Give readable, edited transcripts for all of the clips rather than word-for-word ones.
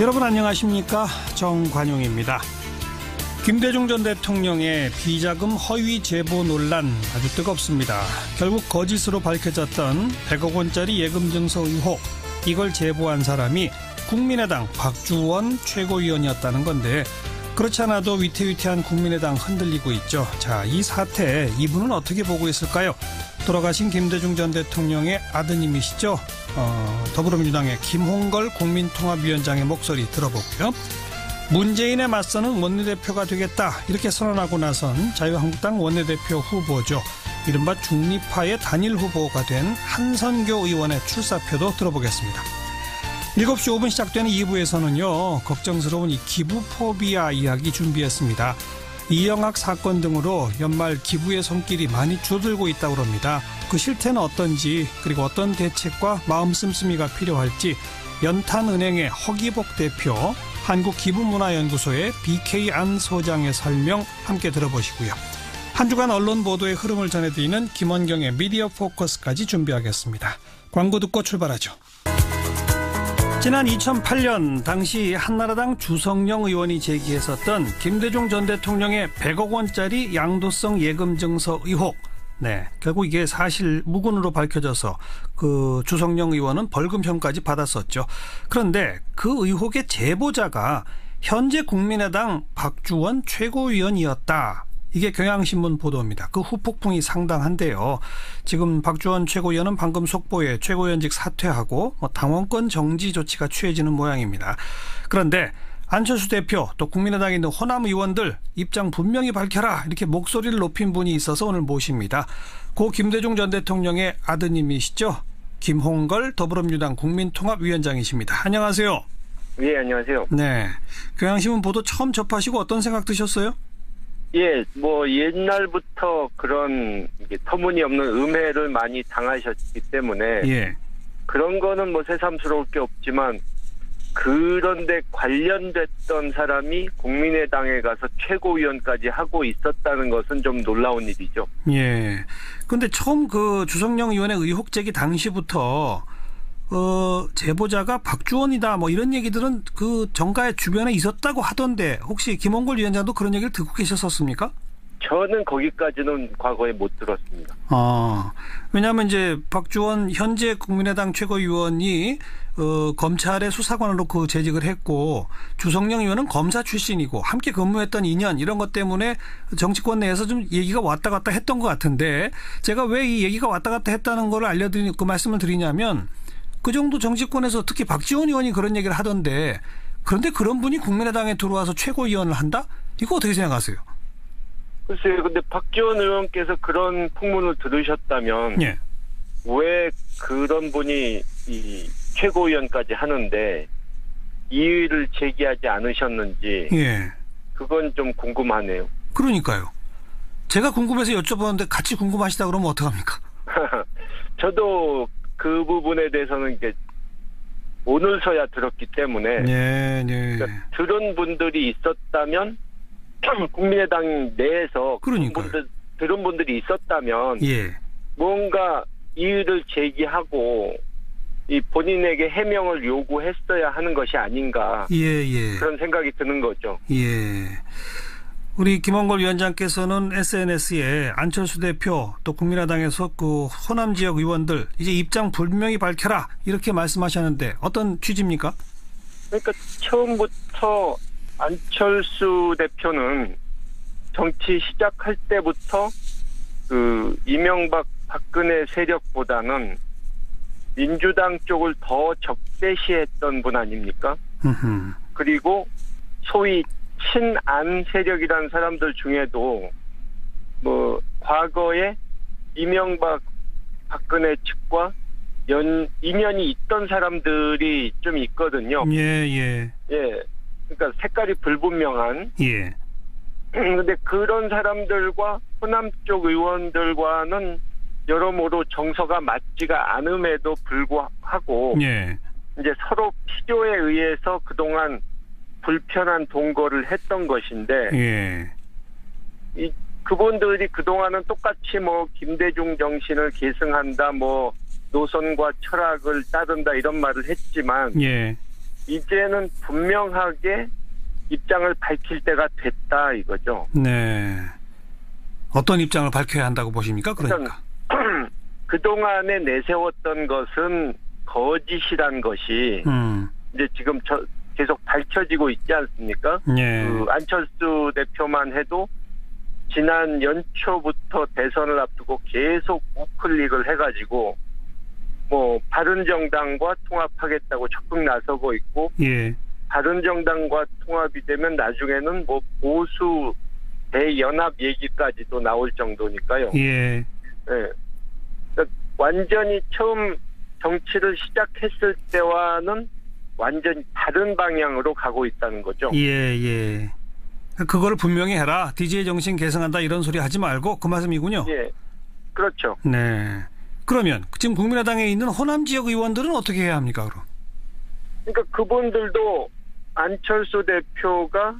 여러분 안녕하십니까? 정관용입니다. 김대중 전 대통령의 비자금 허위 제보 논란 아주 뜨겁습니다. 결국 거짓으로 밝혀졌던 100억 원짜리 예금 증서 의혹, 이걸 제보한 사람이 국민의당 박주원 최고위원이었다는 건데, 그렇지 않아도 위태위태한 국민의당 흔들리고 있죠. 자, 이 사태 이분은 어떻게 보고 있을까요? 돌아가신 김대중 전 대통령의 아드님이시죠. 더불어민주당의 김홍걸 국민통합위원장의 목소리 들어보고요. 문재인에 맞서는 원내대표가 되겠다, 이렇게 선언하고 나선 자유한국당 원내대표 후보죠. 이른바 중립파의 단일 후보가 된 한선교 의원의 출사표도 들어보겠습니다. 7시 5분 시작되는 2부에서는요, 걱정스러운 이 기부 포비아 이야기 준비했습니다. 이영학 사건 등으로 연말 기부의 손길이 많이 줄어들고 있다고 합니다. 그 실태는 어떤지, 그리고 어떤 대책과 마음 씀씀이가 필요할지 연탄은행의 허기복 대표, 한국기부문화연구소의 BK 안 소장의 설명 함께 들어보시고요. 한 주간 언론 보도의 흐름을 전해드리는 김원경의 미디어 포커스까지 준비하겠습니다. 광고 듣고 출발하죠. 지난 2008년 당시 한나라당 주성영 의원이 제기했었던 김대중 전 대통령의 100억 원짜리 양도성 예금 증서 의혹. 네, 결국 이게 사실 무근으로 밝혀져서 그 주성영 의원은 벌금형까지 받았었죠. 그런데 그 의혹의 제보자가 현재 국민의당 박주원 최고위원이었다. 이게 경향신문 보도입니다. 그 후폭풍이 상당한데요. 지금 박주원 최고위원은 방금 속보에 최고위원직 사퇴하고 당원권 정지 조치가 취해지는 모양입니다. 그런데 안철수 대표, 또 국민의당에 있는 호남 의원들 입장 분명히 밝혀라, 이렇게 목소리를 높인 분이 있어서 오늘 모십니다. 고 김대중 전 대통령의 아드님이시죠. 김홍걸 더불어민주당 국민통합위원장이십니다. 안녕하세요. 예, 안녕하세요. 네, 경향신문 보도 처음 접하시고 어떤 생각 드셨어요? 예, 옛날부터 그런 터무니없는 음해를 많이 당하셨기 때문에, 예, 그런 거는 새삼스러울 게 없지만, 그런데 관련됐던 사람이 국민의당에 가서 최고위원까지 하고 있었다는 것은 좀 놀라운 일이죠. 예. 근데 처음 그 주성영 의원의 의혹 제기 당시부터 제보자가 박주원이다, 이런 얘기들은 그 정가의 주변에 있었다고 하던데, 혹시 김홍걸 위원장도 그런 얘기를 듣고 계셨었습니까? 저는 거기까지는 과거에 못 들었습니다. 왜냐하면 이제 박주원 현재 국민의당 최고위원이 검찰의 수사관으로 그 재직을 했고, 주성영 의원은 검사 출신이고 함께 근무했던 인연, 이런 것 때문에 정치권 내에서 좀 얘기가 왔다 갔다 했던 것 같은데, 제가 왜 이 얘기가 왔다 갔다 했다는 걸 알려드리는 그 말씀을 드리냐면, 그 정도 정치권에서 특히 박지원 의원이 그런 얘기를 하던데, 그런데 그런 분이 국민의당에 들어와서 최고위원을 한다? 이거 어떻게 생각하세요? 글쎄요, 근데 박지원 의원께서 그런 풍문을 들으셨다면, 예, 왜 그런 분이 이 최고위원까지 하는데 이의를 제기하지 않으셨는지, 예, 그건 좀 궁금하네요. 그러니까요. 제가 궁금해서 여쭤보는데 같이 궁금하시다 그러면 어떡합니까? 저도 그 부분에 대해서는 오늘서야 들었기 때문에, 네, 네. 그러니까 들은 분들이 있었다면, 국민의당 내에서 들은 분들이 있었다면, 예, 뭔가 이의를 제기하고 이 본인에게 해명을 요구했어야 하는 것이 아닌가, 예. 그런 생각이 드는 거죠. 예. 우리 김홍걸 위원장께서는 SNS에 안철수 대표, 또 국민의당에서 그 호남 지역 의원들 이제 입장 분명히 밝혀라, 이렇게 말씀하셨는데 어떤 취지입니까? 그러니까 처음부터 안철수 대표는 정치 시작할 때부터 그 이명박 박근혜 세력보다는 민주당 쪽을 더 적대시했던 분 아닙니까? 그리고 소위 친안 세력이라는 사람들 중에도 과거에 이명박 박근혜 측과 인연이 있던 사람들이 좀 있거든요. 예. 그러니까 색깔이 불분명한. 예. 근데 그런 사람들과 호남 쪽 의원들과는 여러모로 정서가 맞지가 않음에도 불구하고, 예, 이제 서로 필요에 의해서 그동안 불편한 동거를 했던 것인데, 예, 그분들이 그동안은 똑같이 김대중 정신을 계승한다, 노선과 철학을 따른다, 이런 말을 했지만, 예, 이제는 분명하게 입장을 밝힐 때가 됐다 이거죠. 네. 어떤 입장을 밝혀야 한다고 보십니까? 그러니까. 그동안에 내세웠던 것은 거짓이란 것이 이제 지금 계속 밝혀지고 있지 않습니까? 예. 안철수 대표만 해도 지난 연초부터 대선을 앞두고 계속 우클릭을 해가지고 뭐 바른정당과 통합하겠다고 적극 나서고 있고, 예. 바른정당과 통합이 되면 나중에는 뭐 보수 대연합 얘기까지도 나올 정도니까요. 예. 네. 그러니까 완전히 처음 정치를 시작했을 때와는 완전히 다른 방향으로 가고 있다는 거죠. 예. 그거를 분명히 해라. DJ 정신 계승한다 이런 소리 하지 말고 그 말씀이군요. 예. 그렇죠. 네. 그러면 지금 국민의당에 있는 호남 지역 의원들은 어떻게 해야 합니까, 그럼? 그러니까 그분들도 안철수 대표가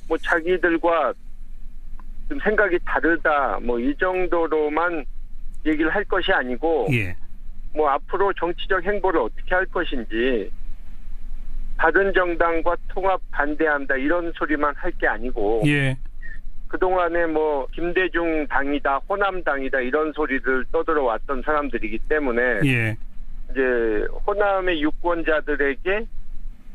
뭐 자기들과 좀 생각이 다르다 뭐 이 정도로만 얘기를 할 것이 아니고, 예. 뭐 앞으로 정치적 행보를 어떻게 할 것인지, 바른정당과 통합 반대한다 이런 소리만 할 게 아니고, 예. 그동안에 뭐 김대중 당이다 호남당이다 이런 소리를 떠들어 왔던 사람들이기 때문에 예. 이제 호남의 유권자들에게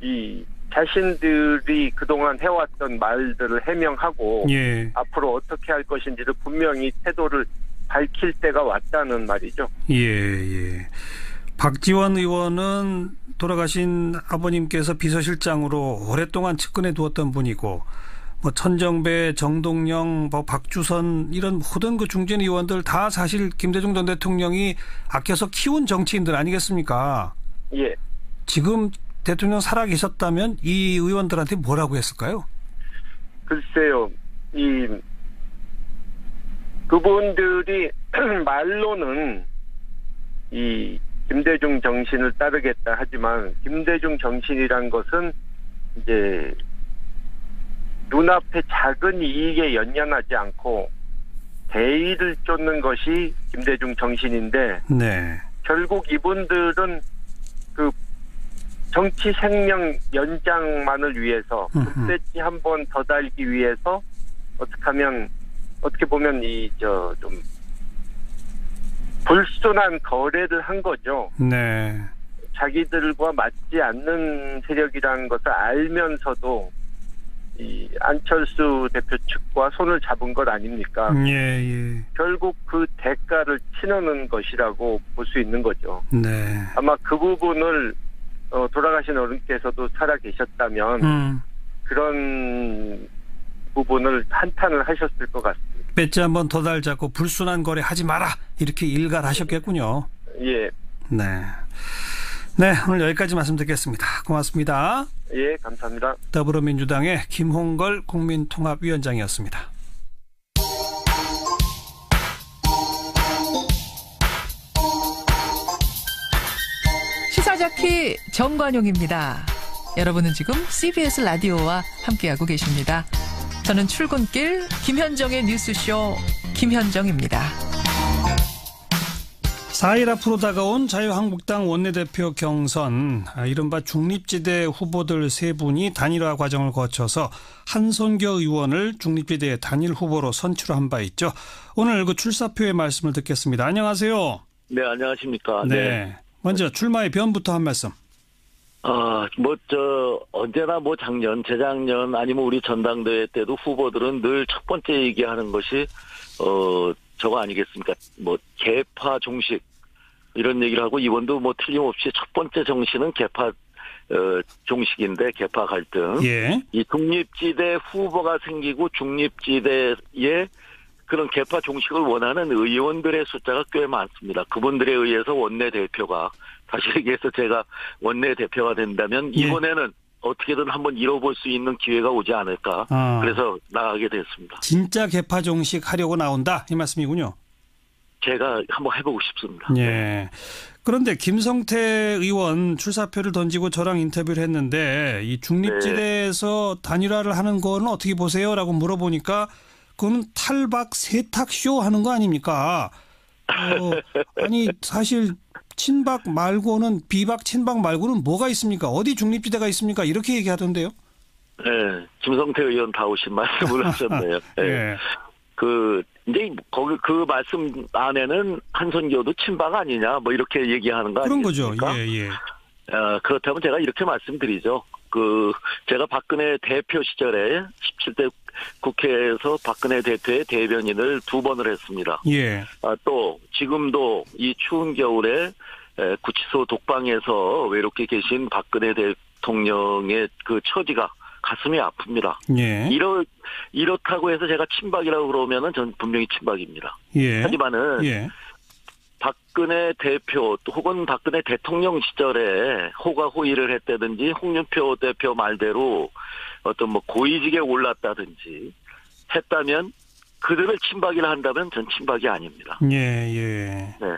이 자신들이 그동안 해왔던 말들을 해명하고, 예. 앞으로 어떻게 할 것인지를 분명히 태도를 밝힐 때가 왔다는 말이죠. 예. 박지원 의원은 돌아가신 아버님께서 비서실장으로 오랫동안 측근해 두었던 분이고, 뭐 천정배, 정동영, 뭐 박주선 이런 모든 그 중진 의원들 다 사실 김대중 전 대통령이 아껴서 키운 정치인들 아니겠습니까? 예. 지금 대통령 살아 계셨다면 이 의원들한테 뭐라고 했을까요? 글쎄요, 그분들이 말로는 이 김대중 정신을 따르겠다 하지만, 김대중 정신이란 것은 이제 눈앞에 작은 이익에 연연하지 않고 대의를 쫓는 것이 김대중 정신인데, 네. 결국 이분들은 그 정치 생명 연장만을 위해서, 금배지 한 번 더 달기 위해서 어떻게 보면 좀 불순한 거래를 한 거죠. 네. 자기들과 맞지 않는 세력이라는 것을 알면서도 이 안철수 대표 측과 손을 잡은 것 아닙니까? 예. 결국 그 대가를 치르는 것이라고 볼 수 있는 거죠. 네. 아마 그 부분을 돌아가신 어른께서도 살아 계셨다면 그런 부분을 한탄을 하셨을 것 같습니다. 배지 한 번 더 달자고 불순한 거래 하지 마라 이렇게 일갈하셨겠군요. 예. 네, 오늘 여기까지 말씀 듣겠습니다. 고맙습니다. 예, 감사합니다. 더불어민주당의 김홍걸 국민통합위원장이었습니다. 시사자키 정관용입니다. 여러분은 지금 CBS 라디오와 함께하고 계십니다. 저는 출근길 김현정의 뉴스쇼 김현정입니다. 4일 앞으로 다가온 자유한국당 원내대표 경선, 이른바 중립지대 후보들 세 분이 단일화 과정을 거쳐서 한손교 의원을 중립지대 단일 후보로 선출한 바 있죠. 오늘 그 출사표의 말씀을 듣겠습니다. 안녕하세요. 네, 안녕하십니까. 네. 먼저 출마의 변부터 한 말씀. 언제나 작년, 재작년, 아니면 우리 전당대회 때도 후보들은 늘 첫 번째 얘기하는 것이, 저거 아니겠습니까? 개파 종식, 이런 얘기를 하고, 이번도 틀림없이 첫 번째 정신은 개파, 종식인데, 개파 갈등. 예. 이 중립지대 후보가 생기고 중립지대에 그런 개파 종식을 원하는 의원들의 숫자가 꽤 많습니다. 그분들에 의해서 원내대표가, 다시 얘기해서 제가 원내대표가 된다면 이번에는 어떻게든 한번 이뤄볼 수 있는 기회가 오지 않을까. 그래서 나가게 됐습니다. 진짜 개파 종식 하려고 나온다 이 말씀이군요. 제가 한번 해보고 싶습니다. 예. 그런데 김성태 의원 출사표를 던지고 저랑 인터뷰를 했는데 이 중립지대에서 단일화를 하는 거는 어떻게 보세요? 라고 물어보니까 그건 탈박 세탁쇼 하는 거 아닙니까? 아니 사실 친박 말고는 비박 친박 말고는 뭐가 있습니까? 어디 중립지대가 있습니까? 이렇게 얘기하던데요. 네, 김성태 의원 다우신 말씀을 하셨네요. 네. 예. 이제 거기 그 말씀 안에는 한선교도 친박 아니냐 뭐 이렇게 얘기하는 거 그런 아니겠습니까? 거죠. 예. 그렇다면 제가 이렇게 말씀드리죠. 제가 박근혜 대표 시절에 17대 국회에서 박근혜 대표의 대변인을 2번을 했습니다. 예. 또 지금도 이 추운 겨울에 구치소 독방에서 외롭게 계신 박근혜 대통령의 그 처지가 가슴이 아픕니다. 예. 이렇다고 해서 제가 친박이라고 그러면은 전 분명히 친박입니다. 예. 하지만은 예. 박근혜 대표 혹은 박근혜 대통령 시절에 호가호의를 했다든지 홍준표 대표 말대로 어떤 뭐 고위직에 올랐다든지 했다면 그들을 친박이라 한다면 전 친박이 아닙니다. 예. 네.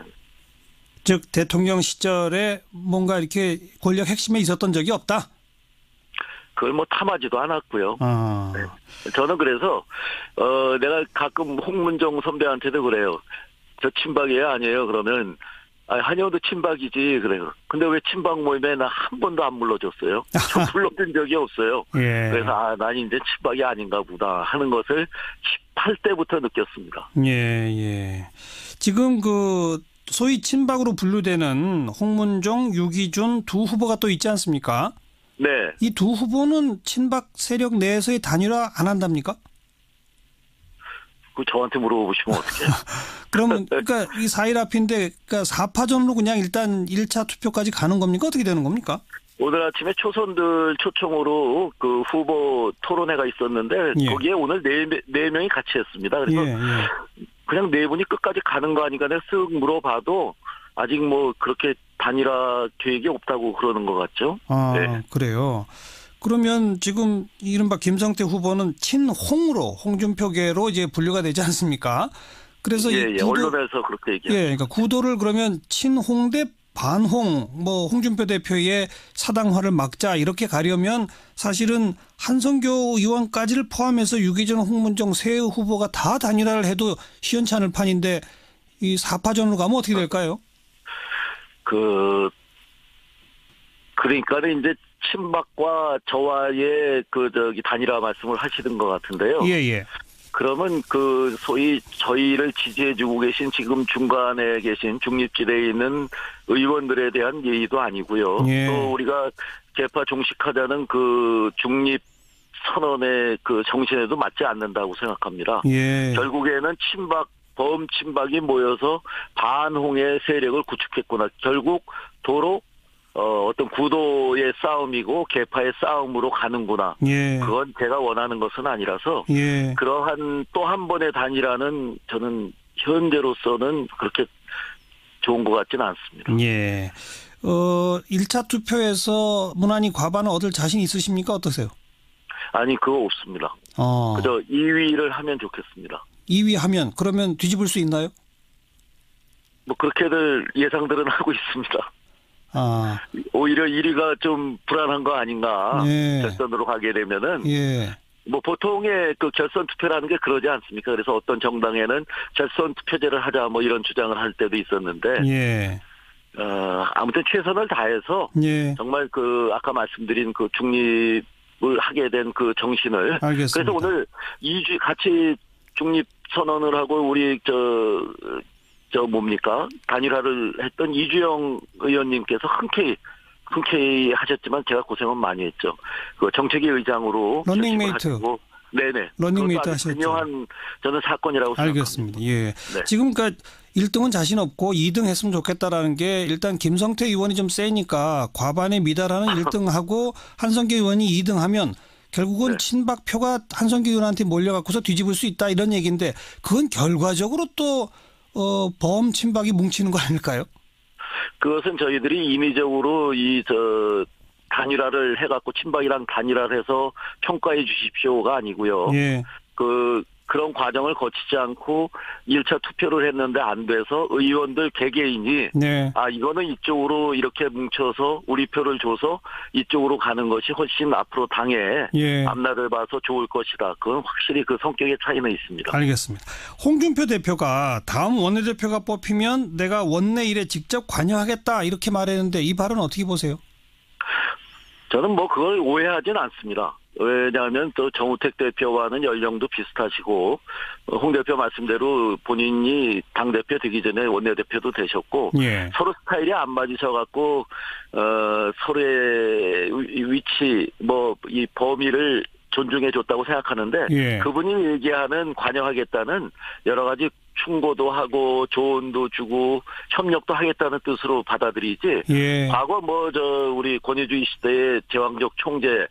즉 대통령 시절에 뭔가 이렇게 권력 핵심에 있었던 적이 없다. 그걸 뭐 탐하지도 않았고요. 네. 저는 그래서 내가 가끔 홍문종 선배한테도 그래요. 저 친박이에요 아니에요? 그러면 한영도 친박이지 그래요. 근데 왜 친박 모임에 나 한 번도 안 불러줬어요? 저 불러준 적이 없어요. 예. 그래서 난 이제 친박이 아닌가 보다 하는 것을 18대부터 느꼈습니다. 예. 지금 그 소위 친박으로 분류되는 홍문종, 유기준 두 후보가 또 있지 않습니까? 네. 이 두 후보는 친박 세력 내에서의 단일화 안 한답니까? 그 저한테 물어보시면 어떡해요? 그러면 그러니까 이 4일 앞인데 그러니까 4파전으로 그냥 일단 1차 투표까지 가는 겁니까? 어떻게 되는 겁니까? 오늘 아침에 초선들 초청으로 그 후보 토론회가 있었는데 예. 거기에 오늘 네 명이 같이 했습니다. 그래서 그냥 네 분이 끝까지 가는 거 아닌가 내가 쓱 물어봐도 아직 뭐 그렇게 단일화 계획이 없다고 그러는 것 같죠. 네. 그래요. 그러면 지금 이른바 김성태 후보는 친홍으로 홍준표계로 이제 분류가 되지 않습니까? 그래서 예, 언론에서 그렇게 얘기합니다. 예, 그러니까 구도를 그러면 친홍 대 반홍, 뭐 홍준표 대표의 사당화를 막자 이렇게 가려면 사실은 한성교 의원까지를 포함해서 유기준, 홍문종 세 후보가 다 단일화를 해도 시원찮을 판인데 이 4파전으로 가면 어떻게 될까요? 그러니까는 이제 친박과 저와의 단일화 말씀을 하시는 것 같은데요. 예. 그러면 소위 저희를 지지해주고 계신 지금 중간에 계신 중립지대에 있는 의원들에 대한 예의도 아니고요. 예. 또 우리가 개파 종식하자는 그 중립 선언의 그 정신에도 맞지 않는다고 생각합니다. 예. 결국에는 범친박이 모여서 반홍의 세력을 구축했구나. 결국 도로 어떤 구도의 싸움이고 개파의 싸움으로 가는구나. 예. 그건 제가 원하는 것은 아니라서 예. 그러한 또 한 번의 단일화는 저는 현재로서는 그렇게 좋은 것 같지는 않습니다. 예. 1차 투표에서 무난히 과반을 얻을 자신 있으십니까? 어떠세요? 아니 그거 없습니다. 그저 2위를 하면 좋겠습니다. 2위 하면 그러면 뒤집을 수 있나요? 뭐 그렇게들 예상들은 하고 있습니다. 오히려 1위가 좀 불안한 거 아닌가. 예. 결선으로 가게 되면은. 예. 뭐 보통의 그 결선 투표라는 게 그러지 않습니까? 그래서 어떤 정당에는 결선 투표제를 하자 뭐 이런 주장을 할 때도 있었는데. 예. 아무튼 최선을 다해서. 예. 정말 아까 말씀드린 중립을 하게 된 정신을. 알겠습니다. 그래서 오늘 2주 같이 중립 선언을 하고 우리 단일화를 했던 이주영 의원님께서 흔쾌히 하셨지만 제가 고생은 많이 했죠. 정책위 의장으로 런닝메이트. 네네. 런닝메이트 하셨죠. 중요한 저는 사건이라고 알겠습니다. 생각합니다. 예. 네. 지금 1등은 자신 없고 2등 했으면 좋겠다라는 게 일단 김성태 의원이 좀 세니까 과반에 미달하는 1등하고 한성교 의원이 2등하면 결국은 친박 표가 한성교 의원한테 몰려갖고서 뒤집을 수 있다 이런 얘기인데 그건 결과적으로 또 범친박이 뭉치는 거 아닐까요? 그것은 저희들이 인위적으로 단일화를 해갖고 친박이랑 단일화를 해서 평가해 주십시오가 아니고요. 예. 그런 과정을 거치지 않고 1차 투표를 했는데 안 돼서 의원들 개개인이 네. 이거는 이쪽으로 이렇게 뭉쳐서 우리 표를 줘서 이쪽으로 가는 것이 훨씬 앞으로 당에 예. 앞날을 봐서 좋을 것이다. 그건 확실히 그 성격의 차이는 있습니다. 알겠습니다. 홍준표 대표가 다음 원내대표가 뽑히면 내가 원내 일에 직접 관여하겠다 이렇게 말했는데 이 발언 어떻게 보세요? 저는 뭐 그걸 오해하진 않습니다. 왜냐하면 또 정우택 대표와는 연령도 비슷하시고 홍 대표 말씀대로 본인이 당대표 되기 전에 원내대표도 되셨고 예. 서로 스타일이 안 맞으셔갖고 서로의 위치 뭐 이 범위를 존중해 줬다고 생각하는데 예. 그분이 얘기하는 관여하겠다는 여러 가지 충고도 하고 조언도 주고 협력도 하겠다는 뜻으로 받아들이지. 예. 과거 우리 권위주의 시대의 제왕적 총재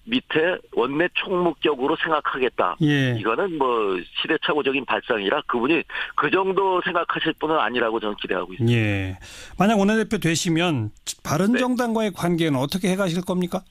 밑에 원내 총무격으로 생각하겠다. 예. 이거는 뭐 시대착오적인 발상이라 그분이 그 정도 생각하실 분은 아니라고 저는 기대하고 있습니다. 예. 만약 원내대표 되시면 바른정당과의 관계는 어떻게 해가실 겁니까?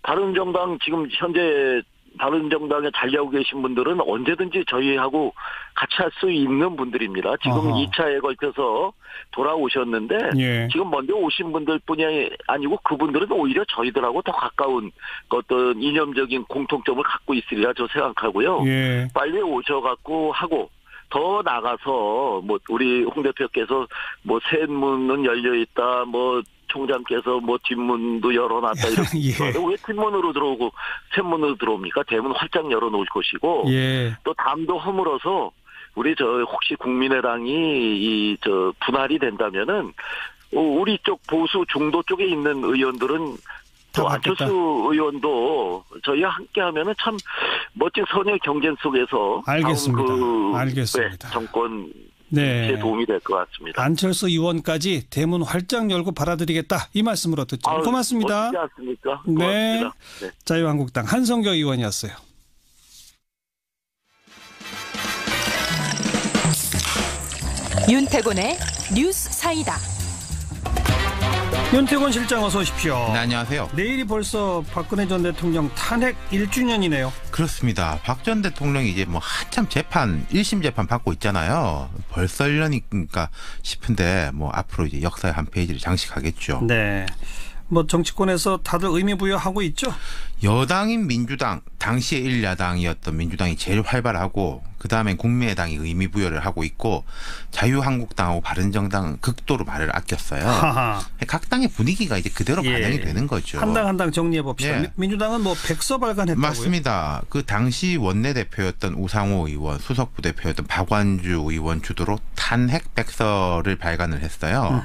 바른정당 지금 현재 바른정당에 달려오고 계신 분들은 언제든지 저희하고 같이 할 수 있는 분들입니다. 지금 2차에 걸쳐서 돌아오셨는데 예. 지금 먼저 오신 분들뿐이 아니고 그분들은 오히려 저희들하고 더 가까운 어떤 이념적인 공통점을 갖고 있으리라 저 생각하고요. 예. 빨리 오셔갖고 하고 더 나가서 뭐 우리 홍 대표께서 뭐 셋문은 열려 있다 뭐 총장께서 뭐 뒷문도 열어놨다 이렇게 예. 왜 뒷문으로 들어오고 셋문으로 들어옵니까? 대문 활짝 열어놓을 것이고 예. 또 담도 허물어서 우리 혹시 국민의당이 분할이 된다면은 우리 쪽 보수 중도 쪽에 있는 의원들은 또 안철수 의원도 저희와 함께하면은 참 멋진 선의 경쟁 속에서 알겠습니다. 알겠습니다. 정권 제 도움이 될 것 같습니다. 안철수 의원까지 대문 활짝 열고 받아들이겠다 이 말씀으로 듣죠. 고맙습니다. 멋지지 않습니까? 네. 고맙습니다. 네. 자유한국당 한성교 의원이었어요. 윤태곤의 뉴스 사이다. 윤태곤 실장 어서 오십시오. 네, 안녕하세요. 내일이 벌써 박근혜 전 대통령 탄핵 1주년이네요. 그렇습니다. 박 전 대통령이 이제 뭐 한참 1심 재판 받고 있잖아요. 벌써 1년이니까 싶은데 뭐 앞으로 이제 역사의 한 페이지를 장식하겠죠. 네. 뭐 정치권에서 다들 의미 부여하고 있죠. 여당인 민주당, 당시에 1야당이었던 민주당이 제일 활발하고 그다음에 국민의당이 의미 부여를 하고 있고 자유한국당하고 바른정당은 극도로 말을 아꼈어요. 하하. 각 당의 분위기가 이제 그대로 반영이 되는 거죠. 한 당 한 당 정리해 봅시다. 예. 민주당은 뭐 백서 발간했다고요? 맞습니다. 그 당시 원내대표였던 우상호 의원, 수석부대표였던 박완주 의원 주도로 탄핵 백서를 발간을 했어요.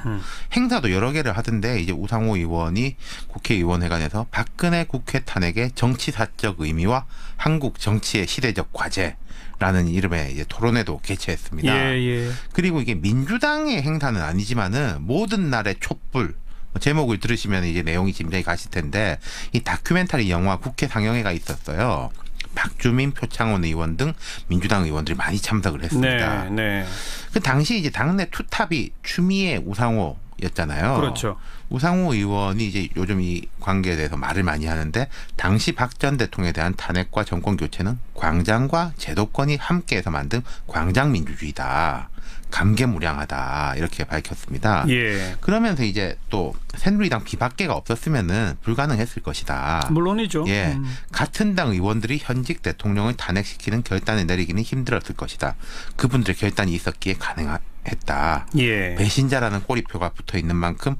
행사도 여러 개를 하던데 이제 우상호 의원이 국회의원회관에서 박근혜 국회 탄핵의 정치사적 의미와 한국 정치의 시대적 과제라는 이름의 이제 토론회도 개최했습니다. 예. 그리고 이게 민주당의 행사는 아니지만은 모든 날의 촛불 제목을 들으시면 이제 내용이 짐작이 가실 텐데 이 다큐멘터리 영화 국회 상영회가 있었어요. 박주민, 표창원 의원 등 민주당 의원들이 많이 참석을 했습니다. 네. 그 당시 이제 당내 투탑이 추미애, 우상호 였잖아요. 그렇죠. 우상호 의원이 이제 요즘 이 관계에 대해서 말을 많이 하는데 당시 박 전 대통령에 대한 탄핵과 정권 교체는 광장과 제도권이 함께해서 만든 광장 민주주의다. 감개무량하다 이렇게 밝혔습니다. 예. 그러면서 이제 또 새누리당 비박계가 없었으면은 불가능했을 것이다. 물론이죠. 예, 같은 당 의원들이 현직 대통령을 탄핵시키는 결단을 내리기는 힘들었을 것이다. 그분들의 결단이 있었기에 가능했다. 예. 배신자라는 꼬리표가 붙어 있는 만큼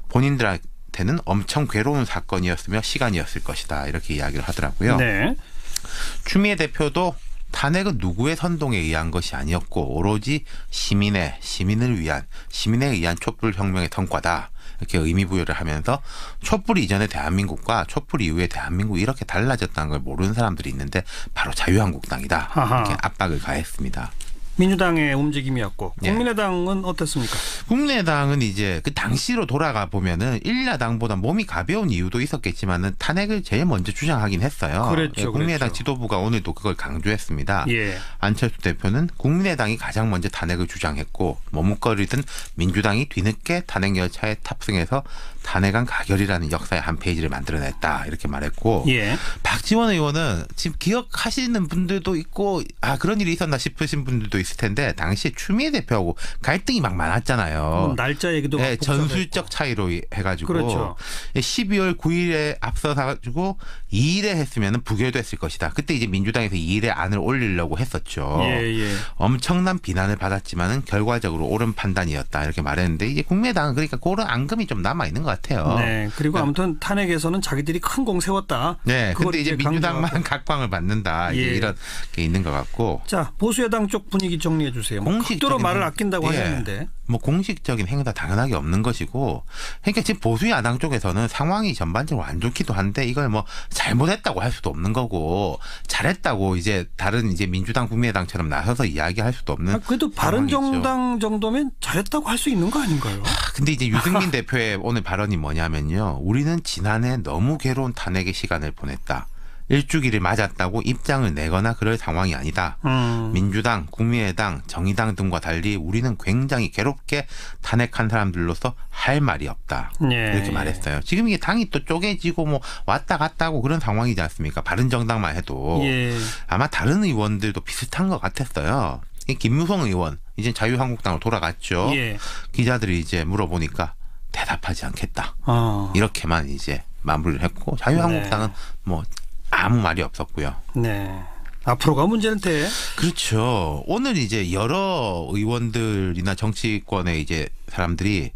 본인들한테는 엄청 괴로운 사건이었으며 시간이었을 것이다. 이렇게 이야기를 하더라고요. 네. 추미애 대표도 탄핵은 누구의 선동에 의한 것이 아니었고 오로지 시민에 의한 촛불혁명의 성과다. 이렇게 의미 부여를 하면서 촛불 이전의 대한민국과 촛불 이후의 대한민국이 이렇게 달라졌다는 걸 모르는 사람들이 있는데 바로 자유한국당이다. 아하. 이렇게 압박을 가했습니다. 민주당의 움직임이었고 예. 국민의당은 어땠습니까? 국민의당은 이제 그 당시로 돌아가 보면은 일야당보다 몸이 가벼운 이유도 있었겠지만은 탄핵을 제일 먼저 주장하긴 했어요. 그랬죠, 예, 국민의당 그랬죠. 지도부가 오늘도 그걸 강조했습니다. 예. 안철수 대표는 국민의당이 가장 먼저 탄핵을 주장했고 머뭇거리던 민주당이 뒤늦게 탄핵 열차에 탑승해서 탄핵안 가결이라는 역사의 한 페이지를 만들어냈다 이렇게 말했고 예. 박지원 의원은 지금 기억하시는 분들도 있고 그런 일이 있었나 싶으신 분들도 있을 텐데 당시에 추미애 대표하고 갈등이 막 많았잖아요. 날짜 얘기도 네, 복잡했고. 전술적 차이로 해가지고 그렇죠. 12월 9일에 앞서가지고 2일에 했으면 부결됐을 것이다. 그때 이제 민주당에서 2일에 안을 올리려고 했었죠. 예. 엄청난 비난을 받았지만은 결과적으로 옳은 판단이었다 이렇게 말했는데 이제 국민의당은 그러니까 그런 앙금이 좀 남아 있는 것 같아요. 네. 그리고 아무튼 탄핵에서는 자기들이 큰 공 세웠다. 네. 그걸 근데 이제 민주당만 각광을 받는다. 이제 예. 이런 게 있는 것 같고. 자, 보수여당 쪽 분위기 정리해 주세요. 극도로 말을 아낀다고 하셨는데. 뭐 공식적인 행사 당연하게 없는 것이고, 그러니까 지금 보수야당 쪽에서는 상황이 전반적으로 안 좋기도 한데 이걸 뭐 잘못했다고 할 수도 없는 거고, 잘했다고 이제 다른 이제 민주당, 국민의당처럼 나서서 이야기할 수도 없는. 그래도 바른정당 정도면 잘했다고 할 수 있는 거 아닌가요? 근데 이제 유승민 대표의 오늘 발언이 뭐냐면요, 우리는 지난해 너무 괴로운 탄핵의 시간을 보냈다. 일주기를 맞았다고 입장을 내거나 그럴 상황이 아니다. 민주당, 국민의당, 정의당 등과 달리 우리는 굉장히 괴롭게 탄핵한 사람들로서 할 말이 없다. 예. 이렇게 말했어요. 지금 이게 당이 또 쪼개지고 뭐 왔다 갔다 하고 그런 상황이지 않습니까? 바른정당만 해도. 예. 아마 다른 의원들도 비슷한 것 같았어요. 김무성 의원 이제 자유한국당으로 돌아갔죠. 예. 기자들이 이제 물어보니까 대답하지 않겠다. 이렇게만 이제 마무리를 했고 자유한국당은 뭐 아무 말이 없었고요. 네. 앞으로가 문제일 테. 그렇죠. 오늘 이제 여러 의원들이나 정치권의 이제 사람들이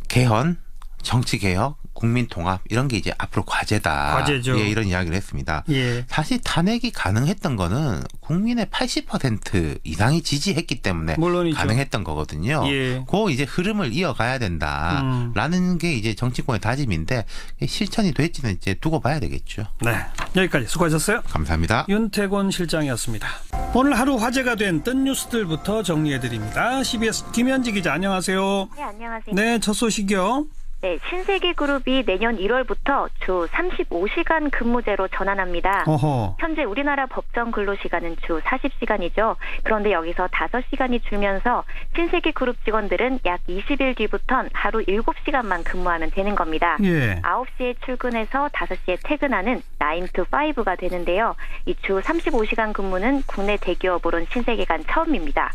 개헌, 정치 개혁, 국민 통합 이런 게 이제 앞으로 과제다. 과제죠. 예, 이런 이야기를 했습니다. 예. 사실 탄핵이 가능했던 거는 국민의 80% 이상이 지지했기 때문에 물론이죠. 가능했던 거거든요. 예. 그 이제 흐름을 이어가야 된다라는 게 이제 정치권의 다짐인데 실천이 될지는 이제 두고 봐야 되겠죠. 네. 여기까지 수고하셨어요. 감사합니다. 윤태곤 실장이었습니다. 오늘 하루 화제가 된 뜬 뉴스들부터 정리해드립니다. CBS 김현지 기자 안녕하세요. 네, 안녕하세요. 네, 첫 소식이요. 네, 신세계그룹이 내년 1월부터 주 35시간 근무제로 전환합니다. 어허. 현재 우리나라 법정 근로시간은 주 40시간이죠. 그런데 여기서 5시간이 줄면서 신세계그룹 직원들은 약 20일 뒤부턴 하루 7시간만 근무하면 되는 겁니다. 예. 9시에 출근해서 5시에 퇴근하는 9to5가 되는데요. 이 주 35시간 근무는 국내 대기업으론 신세계가 처음입니다.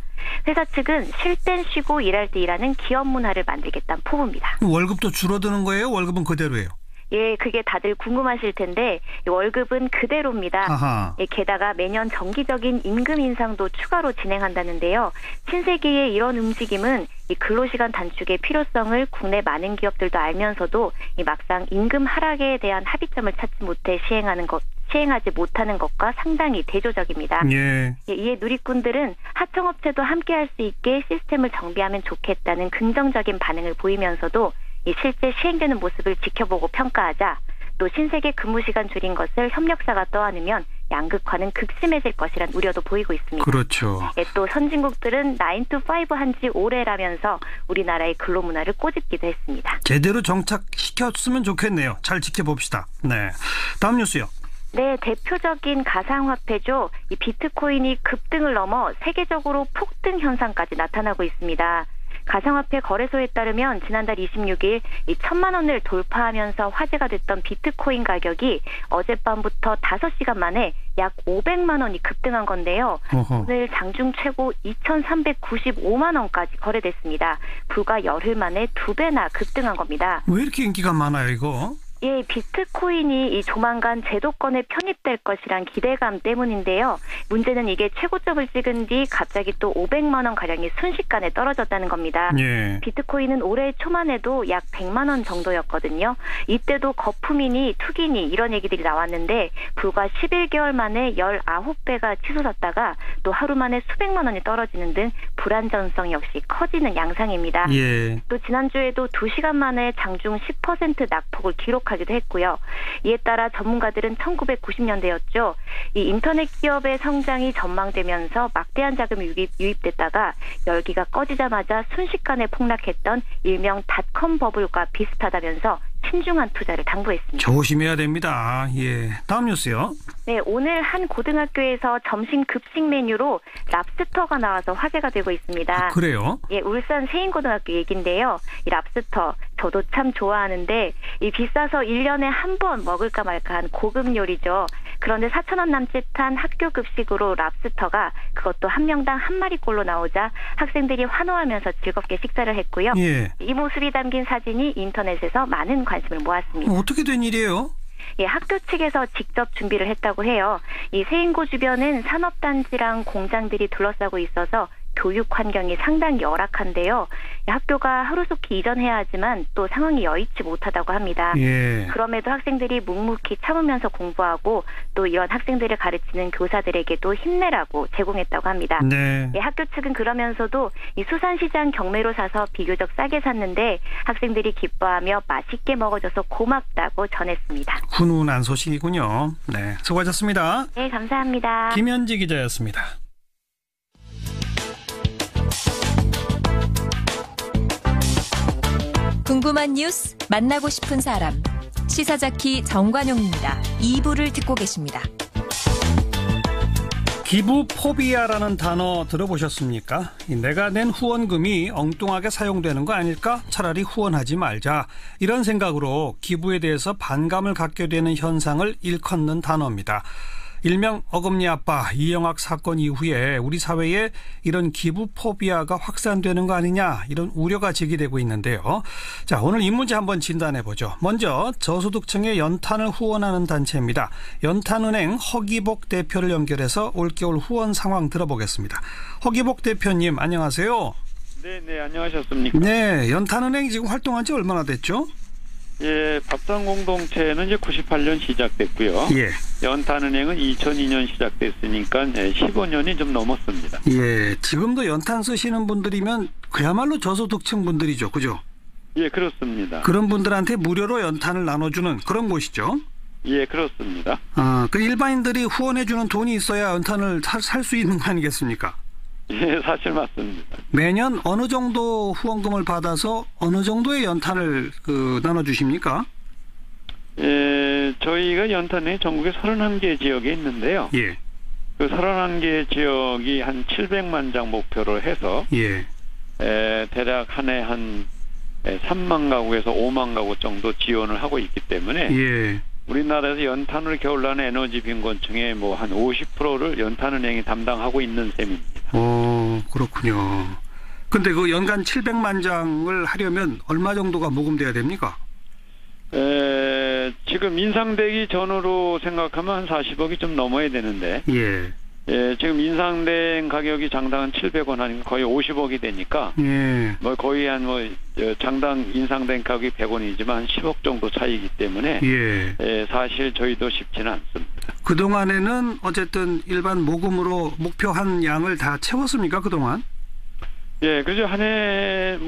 회사 측은 쉴 땐 쉬고 일할 때 일하는 기업 문화를 만들겠다는 포부입니다. 월급도 줄어드는 거예요? 월급은 그대로예요? 예, 그게 다들 궁금하실 텐데 월급은 그대로입니다. 아하. 예, 게다가 매년 정기적인 임금 인상도 추가로 진행한다는데요. 신세계의 이런 움직임은 이 근로시간 단축의 필요성을 국내 많은 기업들도 알면서도 이 막상 임금 하락에 대한 합의점을 찾지 못해 시행하지 못하는 것과 상당히 대조적입니다. 예. 예, 이에 누리꾼들은 하청업체도 함께할 수 있게 시스템을 정비하면 좋겠다는 긍정적인 반응을 보이면서도 이 실제 시행되는 모습을 지켜보고 평가하자 또 신세계 근무시간 줄인 것을 협력사가 떠안으면 양극화는 극심해질 것이란 우려도 보이고 있습니다. 그렇죠. 예, 또 선진국들은 9to5 한지 오래라면서 우리나라의 근로문화를 꼬집기도 했습니다. 제대로 정착시켰으면 좋겠네요. 잘 지켜봅시다. 네. 다음 뉴스요. 네, 대표적인 가상화폐죠. 이 비트코인이 급등을 넘어 세계적으로 폭등 현상까지 나타나고 있습니다. 가상화폐 거래소에 따르면 지난달 26일 이 1,000만 원을 돌파하면서 화제가 됐던 비트코인 가격이 어젯밤부터 5시간 만에 약 500만 원이 급등한 건데요. 어허. 오늘 장중 최고 2,395만 원까지 거래됐습니다. 불과 열흘 만에 2배나 급등한 겁니다. 왜 이렇게 인기가 많아요, 이거? 예, 비트코인이 이 조만간 제도권에 편입될 것이란 기대감 때문인데요. 문제는 이게 최고점을 찍은 뒤 갑자기 또 500만 원 가량이 순식간에 떨어졌다는 겁니다. 예. 비트코인은 올해 초만 해도 약 100만 원 정도였거든요. 이때도 거품이니 투기니 이런 얘기들이 나왔는데 불과 11개월 만에 19배가 치솟았다가 또 하루 만에 수백만 원이 떨어지는 등 불안전성 역시 커지는 양상입니다. 예. 또 지난주에도 2시간 만에 장중 10% 낙폭을 기록한 부족하기도 했고요. 이에 따라 전문가들은 1990년대였죠. 이 인터넷 기업의 성장이 전망되면서 막대한 자금이 유입됐다가 열기가 꺼지자마자 순식간에 폭락했던 일명 닷컴 버블과 비슷하다면서 신중한 투자를 당부했습니다. 조심해야 됩니다. 예. 다음 뉴스요. 네, 오늘 한 고등학교에서 점심 급식 메뉴로 랍스터가 나와서 화제가 되고 있습니다. 그래요? 예, 울산 세인고등학교 얘기인데요. 이 랍스터 저도 참 좋아하는데 이 비싸서 1년에 한 번 먹을까 말까한 고급 요리죠. 그런데 4,000원 남짓한 학교 급식으로 랍스터가 그것도 한 명당 한 마리꼴로 나오자 학생들이 환호하면서 즐겁게 식사를 했고요. 예. 이 모습이 담긴 사진이 인터넷에서 많은 관심을 모았습니다. 어떻게 된 일이에요? 예, 학교 측에서 직접 준비를 했다고 해요. 이 세인고 주변은 산업단지랑 공장들이 둘러싸고 있어서 교육 환경이 상당히 열악한데요. 학교가 하루속히 이전해야 하지만 또 상황이 여의치 못하다고 합니다. 예. 그럼에도 학생들이 묵묵히 참으면서 공부하고 또 이런 학생들을 가르치는 교사들에게도 힘내라고 제공했다고 합니다. 네. 예, 학교 측은 그러면서도 이 수산시장 경매로 사서 비교적 싸게 샀는데 학생들이 기뻐하며 맛있게 먹어줘서 고맙다고 전했습니다. 훈훈한 소식이군요. 네, 수고하셨습니다. 네, 감사합니다. 김현지 기자였습니다. 궁금한 뉴스, 만나고 싶은 사람. 시사자키 정관용입니다. 2부를 듣고 계십니다. 기부 포비아라는 단어 들어보셨습니까? 내가 낸 후원금이 엉뚱하게 사용되는 거 아닐까? 차라리 후원하지 말자. 이런 생각으로 기부에 대해서 반감을 갖게 되는 현상을 일컫는 단어입니다. 일명 어금니 아빠 이영학 사건 이후에 우리 사회에 이런 기부 포비아가 확산되는 거 아니냐, 이런 우려가 제기되고 있는데요. 자, 오늘 이 문제 한번 진단해보죠. 먼저 저소득층의 연탄을 후원하는 단체입니다. 연탄은행 허기복 대표를 연결해서 올겨울 후원 상황 들어보겠습니다. 허기복 대표님, 안녕하세요. 네, 안녕하셨습니까? 네, 연탄은행 지금 활동한 지 얼마나 됐죠? 예, 밥상 공동체는 이제 98년 시작됐고요. 예. 연탄은행은 2002년 시작됐으니까 15년이 좀 넘었습니다. 예, 지금도 연탄 쓰시는 분들이면 그야말로 저소득층 분들이죠, 그죠? 예, 그렇습니다. 그런 분들한테 무료로 연탄을 나눠주는 그런 곳이죠? 예, 그렇습니다. 그 일반인들이 후원해주는 돈이 있어야 연탄을 살 수 있는 거 아니겠습니까? 예, 사실 맞습니다. 매년 어느 정도 후원금을 받아서 어느 정도의 연탄을 나눠주십니까? 예, 저희가 연탄에 전국에 31개 지역에 있는데요. 예. 그 31개 지역이 한 700만 장 목표로 해서 예. 대략 한 해 한 3만 가구에서 5만 가구 정도 지원을 하고 있기 때문에 예. 우리나라에서 연탄으로 겨울나는 에너지 빈곤층의 뭐 한 50%를 연탄은행이 담당하고 있는 셈입니다. 그렇군요. 근데 그 연간 700만 장을 하려면 얼마 정도가 모금돼야 됩니까? 지금 인상되기 전으로 생각하면 한 40억이 좀 넘어야 되는데, 예. 예, 지금 인상된 가격이 장당 한 700원 하니까 거의 50억이 되니까, 예. 뭐 거의 장당 인상된 가격이 100원이지만 한 10억 정도 차이기 때문에, 예. 사실 저희도 쉽지는 않습니다. 그동안에는 어쨌든 일반 모금으로 목표한 양을 다 채웠습니까, 그동안? 예, 그죠. 한 해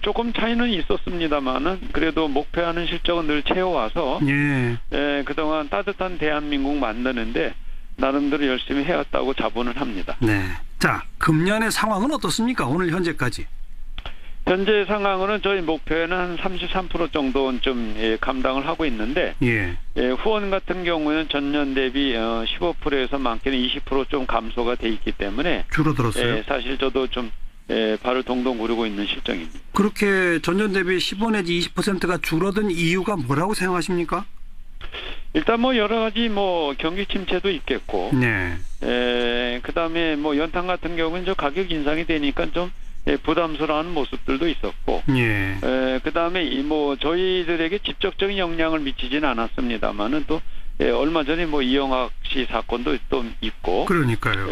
조금 차이는 있었습니다만은 그래도 목표하는 실적은 늘 채워와서, 예. 그동안 따뜻한 대한민국 만드는데 나름대로 열심히 해왔다고 자부는 합니다. 네. 자, 금년의 상황은 어떻습니까? 오늘 현재까지. 현재 상황으로는 저희 목표에는 한 33% 정도는 좀 감당을 하고 있는데, 예. 후원 같은 경우는 전년 대비 15%에서 많게는 20% 좀 감소가 돼 있기 때문에 줄어들었어요. 사실 저도 좀 발을 동동 구르고 있는 실정입니다. 그렇게 전년 대비 15 내지 20%가 줄어든 이유가 뭐라고 생각하십니까? 일단 여러 가지 경기 침체도 있겠고, 네. 그다음에 연탄 같은 경우는 저 가격 인상이 되니까 좀 부담스러워하는 모습들도 있었고, 예. 그다음에 저희들에게 직접적인 영향을 미치지는 않았습니다만은 또 얼마 전에 이영학 씨 사건도 또 있고, 그러니까요.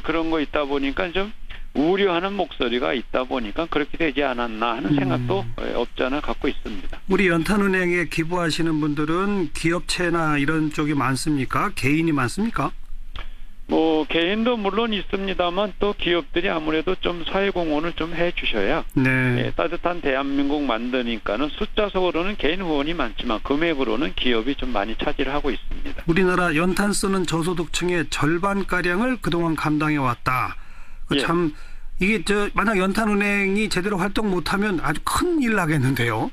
그런 거 있다 보니까 좀 우려하는 목소리가 있다 보니까 그렇게 되지 않았나 하는 생각도 없지 않아 갖고 있습니다. 우리 연탄은행에 기부하시는 분들은 기업체나 이런 쪽이 많습니까? 개인이 많습니까? 뭐 개인도 물론 있습니다만 또 기업들이 아무래도 좀 사회공헌을 좀 해주셔야 네. 따뜻한 대한민국 만드니까는 숫자적으로는 개인 후원이 많지만 금액으로는 기업이 좀 많이 차지를 하고 있습니다. 우리나라 연탄 쓰는 저소득층의 절반가량을 그동안 감당해 왔다. 참 이게 만약 연탄은행이 제대로 활동 못하면 아주 큰일 나겠는데요.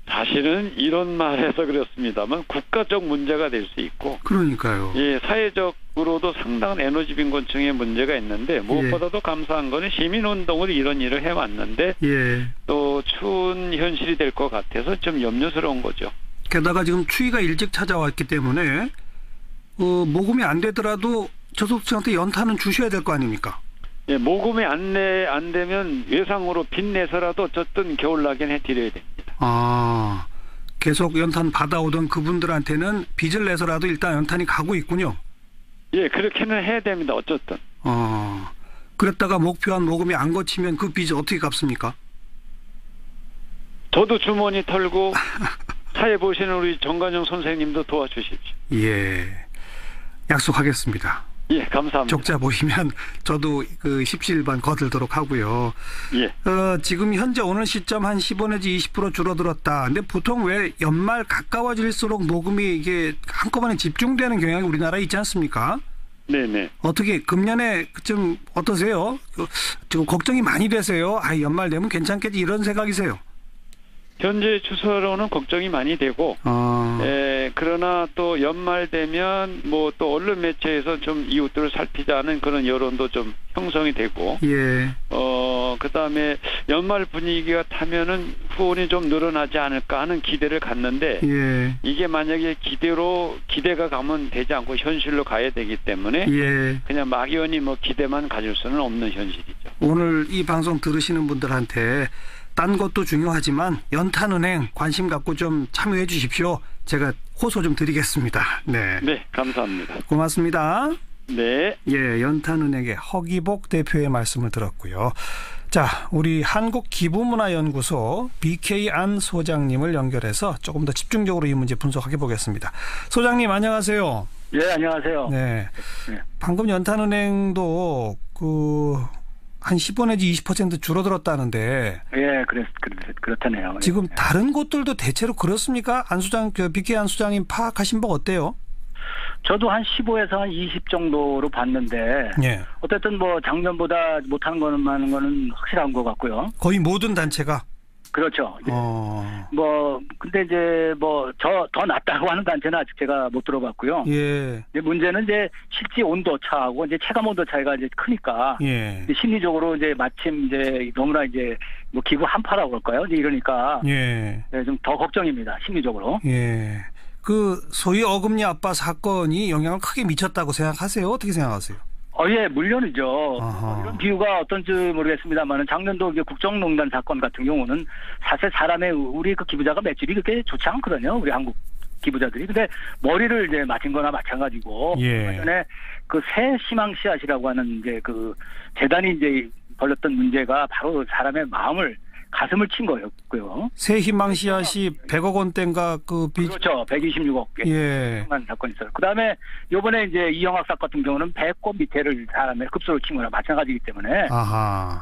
사실은 이런 말해서 그렇습니다만 국가적 문제가 될 수 있고, 그러니까요. 사회적으로도 상당한 에너지 빈곤층의 문제가 있는데 무엇보다도 감사한 거는 시민운동으로 이런 일을 해왔는데 또 추운 현실이 될 것 같아서 좀 염려스러운 거죠. 게다가 지금 추위가 일찍 찾아왔기 때문에 모금이 안 되더라도 저소득층한테 연탄은 주셔야 될 거 아닙니까? 모금이 안 되면 외상으로 빚 내서라도 어쨌든 겨울나긴 해드려야 됩니다. 계속 연탄 받아오던 그분들한테는 빚을 내서라도 일단 연탄이 가고 있군요. 그렇게는 해야 됩니다. 어쨌든. 그랬다가 목표한 모금이 안 거치면 그 빚을 어떻게 갚습니까? 저도 주머니 털고 사회 보시는 우리 정관용 선생님도 도와주십시오. 약속하겠습니다. 감사합니다. 적자 보시면 저도 그 십시일반 거들도록 하고요. 지금 현재 오늘 시점 한 15 내지 20% 줄어들었다. 근데 보통 왜 연말 가까워질수록 모금이 이게 한꺼번에 집중되는 경향이 우리나라에 있지 않습니까? 네네. 어떻게 금년에 좀 어떠세요? 지금 걱정이 많이 되세요? 연말 되면 괜찮겠지 이런 생각이세요? 현재 추세로는 걱정이 많이 되고, 그러나 또 연말 되면 뭐 또 언론 매체에서 좀 이웃들을 살피자는 그런 여론도 좀 형성이 되고, 그다음에 연말 분위기가 타면은 후원이 좀 늘어나지 않을까 하는 기대를 갖는데, 이게 만약에 기대가 가면 되지 않고 현실로 가야 되기 때문에 그냥 막연히 뭐 기대만 가질 수는 없는 현실이죠. 오늘 이 방송 들으시는 분들한테 딴 것도 중요하지만 연탄은행 관심 갖고 좀 참여해 주십시오. 제가 호소 좀 드리겠습니다. 네, 감사합니다. 고맙습니다. 네. 연탄은행의 허기복 대표의 말씀을 들었고요. 자, 우리 한국기부문화연구소 BK 안 소장님을 연결해서 조금 더 집중적으로 이 문제 분석해 보겠습니다. 소장님 안녕하세요. 안녕하세요. 방금 연탄은행도 한 15 내지 20% 줄어들었다는데. 그렇다네요. 지금 다른 곳들도 대체로 그렇습니까? BK 안 소장님 파악하신 바 어때요? 저도 한 15에서 한 20 정도로 봤는데, 어쨌든 뭐 작년보다 못하는 거는 많은 거는 확실한 것 같고요. 거의 모든 단체가. 그렇죠. 근데 이제 더 낫다고 하는 단체는 아직 제가 못 들어봤고요. 이제 문제는 이제 실제 온도 차하고 이제 체감 온도 차이가 이제 크니까, 이제 심리적으로 이제 마침 이제 너무나 이제 뭐 기부 한파라고 그럴까요? 이제 이러니까, 좀 더 걱정입니다. 심리적으로. 그 소위 어금니 아빠 사건이 영향을 크게 미쳤다고 생각하세요? 어떻게 생각하세요? 물론이죠. 이런 비유가 어떤지 모르겠습니다만 작년도 이제 국정농단 사건 같은 경우는 사실 우리 그 기부자가 맷집이 그렇게 좋지 않거든요. 우리 한국 기부자들이. 근데 머리를 이제 맞은 거나 마찬가지고. 전에 그 새 희망 씨앗이라고 하는 이제 그 재단이 이제 벌였던 문제가 바로 사람의 가슴을 친 거였고요. 새 희망 씨앗이 100억 원대인가 그렇죠. 126억 한 사건이 있어요. 그다음에 요번에 이제 이영학 사건 같은 경우는 100억 밑에를 사람의 급소를 친 거나 마찬가지이기 때문에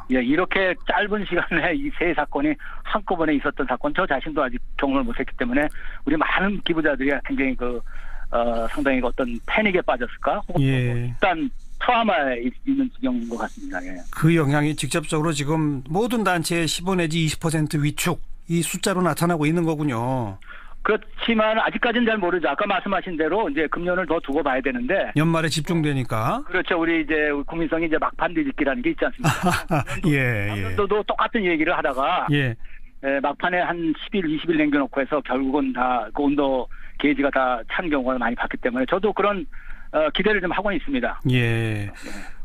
이렇게 짧은 시간에 이 세 사건이 한꺼번에 있었던 사건 저 자신도 아직 경험을 못했기 때문에 우리 많은 기부자들이 굉장히 상당히 어떤 패닉에 빠졌을까? 혹은 일단 트라우마에 있는 지경인 것 같습니다. 그 영향이 직접적으로 지금 모든 단체의 15 내지 20% 위축 이 숫자로 나타나고 있는 거군요. 그렇지만 아직까지는 잘 모르죠. 아까 말씀하신 대로 이제 금년을 더 두고 봐야 되는데 연말에 집중되니까. 그렇죠. 우리 이제 국민성이 이제 막판 뒤집기라는 게 있지 않습니까? 작년도도 똑같은 얘기를 하다가 막판에 한 10일, 20일 남겨놓고 해서 결국은 다 그 온도 게이지가 다 찬 경우를 많이 봤기 때문에 저도 그런 기대를 좀 하고 있습니다.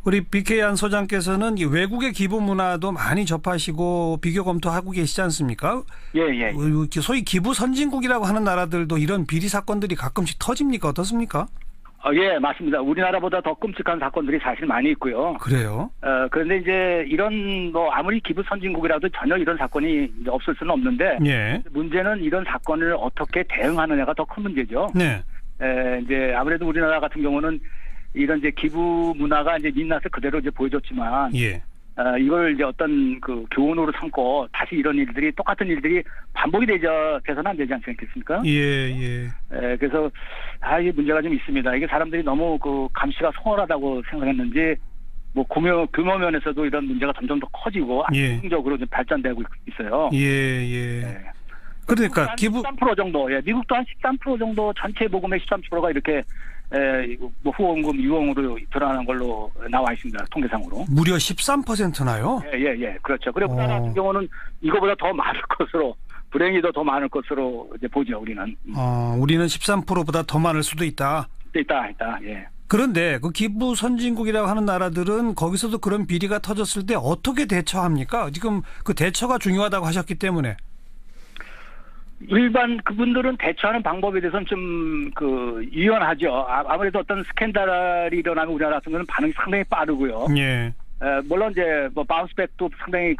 우리 BK 안 소장께서는 외국의 기부 문화도 많이 접하시고 비교 검토하고 계시지 않습니까? 소위 기부 선진국이라고 하는 나라들도 이런 비리 사건들이 가끔씩 터집니까? 어떻습니까? 맞습니다. 우리나라보다 더 끔찍한 사건들이 사실 많이 있고요. 그래요? 그런데 이제 이런 아무리 기부 선진국이라도 전혀 이런 사건이 없을 수는 없는데 문제는 이런 사건을 어떻게 대응하느냐가 더 큰 문제죠. 이제 아무래도 우리나라 같은 경우는 이런 이제 기부 문화가 이제 민낯을 그대로 이제 보여줬지만 예. 이걸 이제 어떤 그 교훈으로 삼고 다시 이런 일들이 똑같은 일들이 반복이 돼서는 안 되지 않겠습니까? 예. 그래서 이게 문제가 좀 있습니다. 이게 사람들이 너무 그 감시가 소홀하다고 생각했는지 뭐 규모 면에서도 이런 문제가 점점 더 커지고 안정적으로 좀 발전되고 있어요. 예. 네. 그러니까 기부 13% 정도, 미국도 한 13% 정도 전체 보금의 13%가 이렇게 뭐 후원금 유형으로 드러나는 걸로 나와 있습니다. 통계상으로. 무려 13%나요? 예. 그렇죠. 그리고 우리나라 같은 경우는 이거보다 더 많을 것으로 불행히 더 많을 것으로 이제 보죠. 우리는. 우리는 13%보다 더 많을 수도 있다. 있다. 예. 그런데 그 기부 선진국이라고 하는 나라들은 거기서도 그런 비리가 터졌을 때 어떻게 대처합니까? 지금 그 대처가 중요하다고 하셨기 때문에. 일반 그분들은 대처하는 방법에 대해서는 좀 유연하죠. 아무래도 어떤 스캔들이 일어나면 우리나라 같은 경우는 반응이 상당히 빠르고요. 예. 물론 이제 뭐 바운스백도 상당히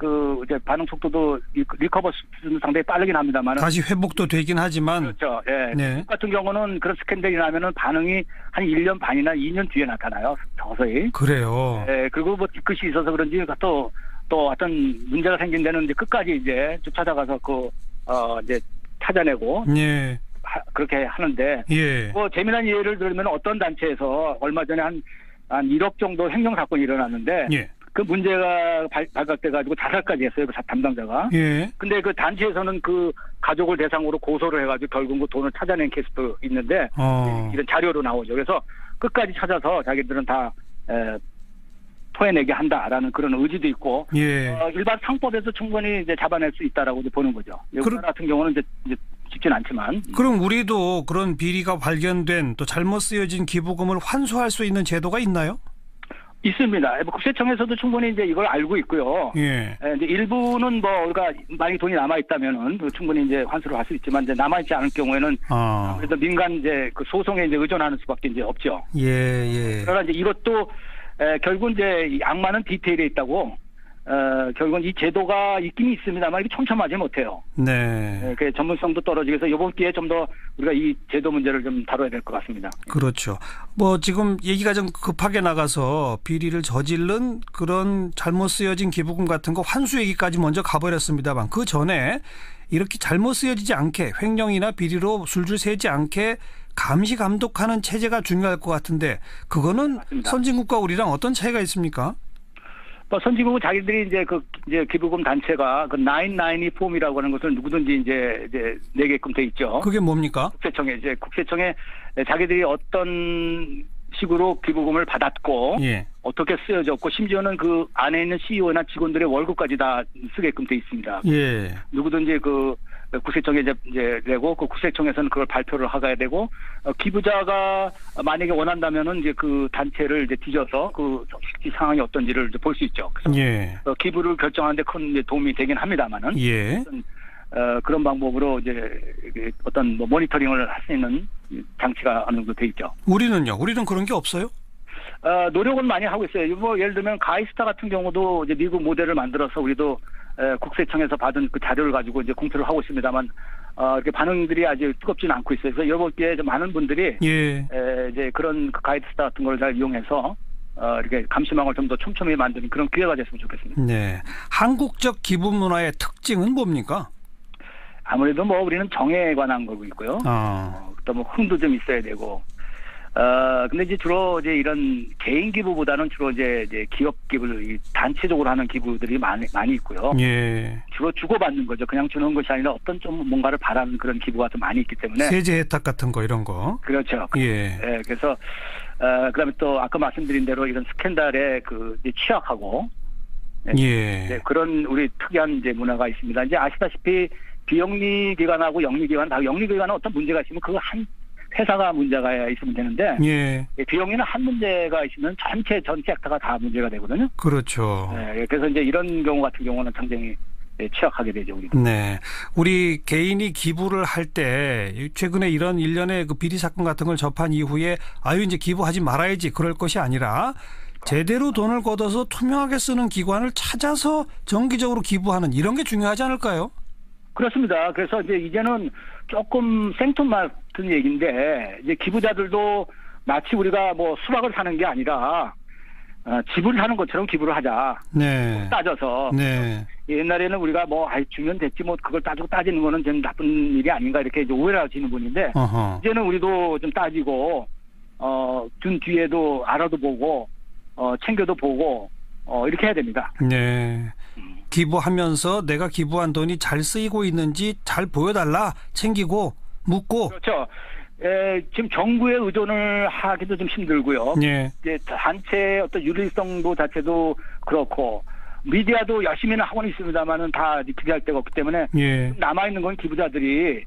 이제 반응 속도도 리커버 수준도 상당히 빠르긴 합니다만 다시 회복도 되긴 하지만 그렇죠. 예. 미국 같은 경우는 그런 스캔들이 나면은 반응이 한 1년 반이나 2년 뒤에 나타나요. 서서히. 그래요. 예. 그리고 뭐 뒤끝이 있어서 그런지 또 어떤 문제가 생긴 데는 이제 끝까지 이제 쫓아가서 이제 찾아내고 그렇게 하는데 뭐 재미난 예를 들면 어떤 단체에서 얼마 전에 한 1억 정도 횡령 사건이 일어났는데 그 문제가 발각돼 가지고 자살까지 했어요. 그 담당자가. 근데 그 단체에서는 그 가족을 대상으로 고소를 해가지고 결국 그 돈을 찾아낸 케이스도 있는데 이런 자료로 나오죠. 그래서 끝까지 찾아서 자기들은 다 토해내게 한다라는 그런 의지도 있고 일반 상법에서 충분히 이제 잡아낼 수 있다라고 이제 보는 거죠. 우리나라 같은 경우는 이제 쉽진 않지만. 그럼 우리도 그런 비리가 발견된 또 잘못 쓰여진 기부금을 환수할 수 있는 제도가 있나요? 있습니다. 국세청에서도 충분히 이제 이걸 알고 있고요. 이제 일부는 뭐 우리가 많이 돈이 남아 있다면은 충분히 이제 환수를 할 수 있지만 이제 남아 있지 않을 경우에는 아무래도 민간 이제 그 소송에 이제 의존하는 수밖에 이제 없죠. 그러나 이제 이것도 결국 이제 악마는 디테일에 있다고. 결국은 이 제도가 있긴 있습니다만 이게 촘촘하지 못해요. 그 전문성도 떨어지고 해서 이번 기회에 좀 더 우리가 이 제도 문제를 좀 다뤄야 될 것 같습니다. 그렇죠. 뭐 지금 얘기가 좀 급하게 나가서 비리를 저지른 그런 잘못 쓰여진 기부금 같은 거 환수 얘기까지 먼저 가버렸습니다만 그 전에 이렇게 잘못 쓰여지지 않게 횡령이나 비리로 술줄 새지 않게 감시 감독하는 체제가 중요할 것 같은데 그거는 맞습니다. 선진국과 우리랑 어떤 차이가 있습니까? 선진국은 자기들이 이제 기부금 단체가 그 992 폼이라고 하는 것을 누구든지 이제 내게끔 돼 있죠. 그게 뭡니까? 국세청에 자기들이 어떤 식으로 기부금을 받았고 어떻게 쓰여졌고 심지어는 그 안에 있는 CEO나 직원들의 월급까지 다 쓰게끔 돼 있습니다. 누구든지 국세청에 이제 내고 그 국세청에서는 그걸 발표를 하게 되고 기부자가 만약에 원한다면은 이제 그 단체를 이제 뒤져서 그 실제 상황이 어떤지를 볼 수 있죠. 그래서 기부를 결정하는데 큰 도움이 되긴 합니다만은 그런 방법으로 이제 어떤 뭐 모니터링을 할 수 있는 장치가 어느 정도 돼 있죠. 우리는요? 우리는 그런 게 없어요? 노력은 많이 하고 있어요. 뭐 예를 들면 가이스타 같은 경우도 이제 미국 모델을 만들어서 우리도 국세청에서 받은 그 자료를 가지고 이제 공표를 하고 있습니다만 이렇게 반응들이 아주 뜨겁지는 않고 있어요. 그래서 이번 기회에 많은 분들이 이제 그런 그 가이스타 같은 걸 잘 이용해서 이렇게 감시망을 좀 더 촘촘히 만드는 그런 기회가 됐으면 좋겠습니다. 한국적 기부 문화의 특징은 뭡니까? 아무래도 뭐 우리는 정에 관한 거고 있고요. 또 뭐 흥도 좀 있어야 되고. 근데 이제 주로 이제 이런 개인 기부보다는 주로 이제 기업 기부를 단체적으로 하는 기부들이 많이 있고요. 주로 주고받는 거죠. 그냥 주는 것이 아니라 어떤 좀 뭔가를 바라는 그런 기부가 좀 많이 있기 때문에. 세제 혜택 같은 거 이런 거. 그렇죠. 그래서 그다음에 또 아까 말씀드린 대로 이런 스캔들에 취약하고. 그런 우리 특이한 이제 문화가 있습니다. 이제 아시다시피 비영리 기관하고 영리 기관, 영리 기관은 어떤 문제가 있으면 그거 한 회사가 문제가 있으면 되는데 비영리는 한 문제가 있으면 전체 액터가 다 문제가 되거든요. 그렇죠. 그래서 이제 이런 경우 같은 경우는 상당히 취약하게 되죠. 우리 개인이 기부를 할 때 최근에 이런 일련의 그 비리 사건 같은 걸 접한 이후에 이제 기부하지 말아야지 그럴 것이 아니라 제대로 돈을 걷어서 투명하게 쓰는 기관을 찾아서 정기적으로 기부하는 이런 게 중요하지 않을까요? 그렇습니다. 그래서 이제는 조금 생뚱맞은 얘기인데 이제 기부자들도 마치 우리가 뭐 수박을 사는 게 아니라 집을 사는 것처럼 기부를 하자. 네. 따져서. 네. 옛날에는 우리가 뭐 주면 됐지 뭐 그걸 따지는 거는 좀 나쁜 일이 아닌가 이렇게 이제 오해를 하시는 분인데 이제는 우리도 좀 따지고 준 뒤에도 알아도 보고 챙겨도 보고 이렇게 해야 됩니다. 네. 기부하면서 내가 기부한 돈이 잘 쓰이고 있는지 잘 보여달라. 챙기고 묻고. 그렇죠. 지금 정부에 의존을 하기도 좀 힘들고요. 예. 이제 단체의 어떤 윤리성도 자체도 그렇고 미디어도 열심히는 하고는 있습니다만은 다 기대할 데가 없기 때문에 예. 남아 있는 건 기부자들이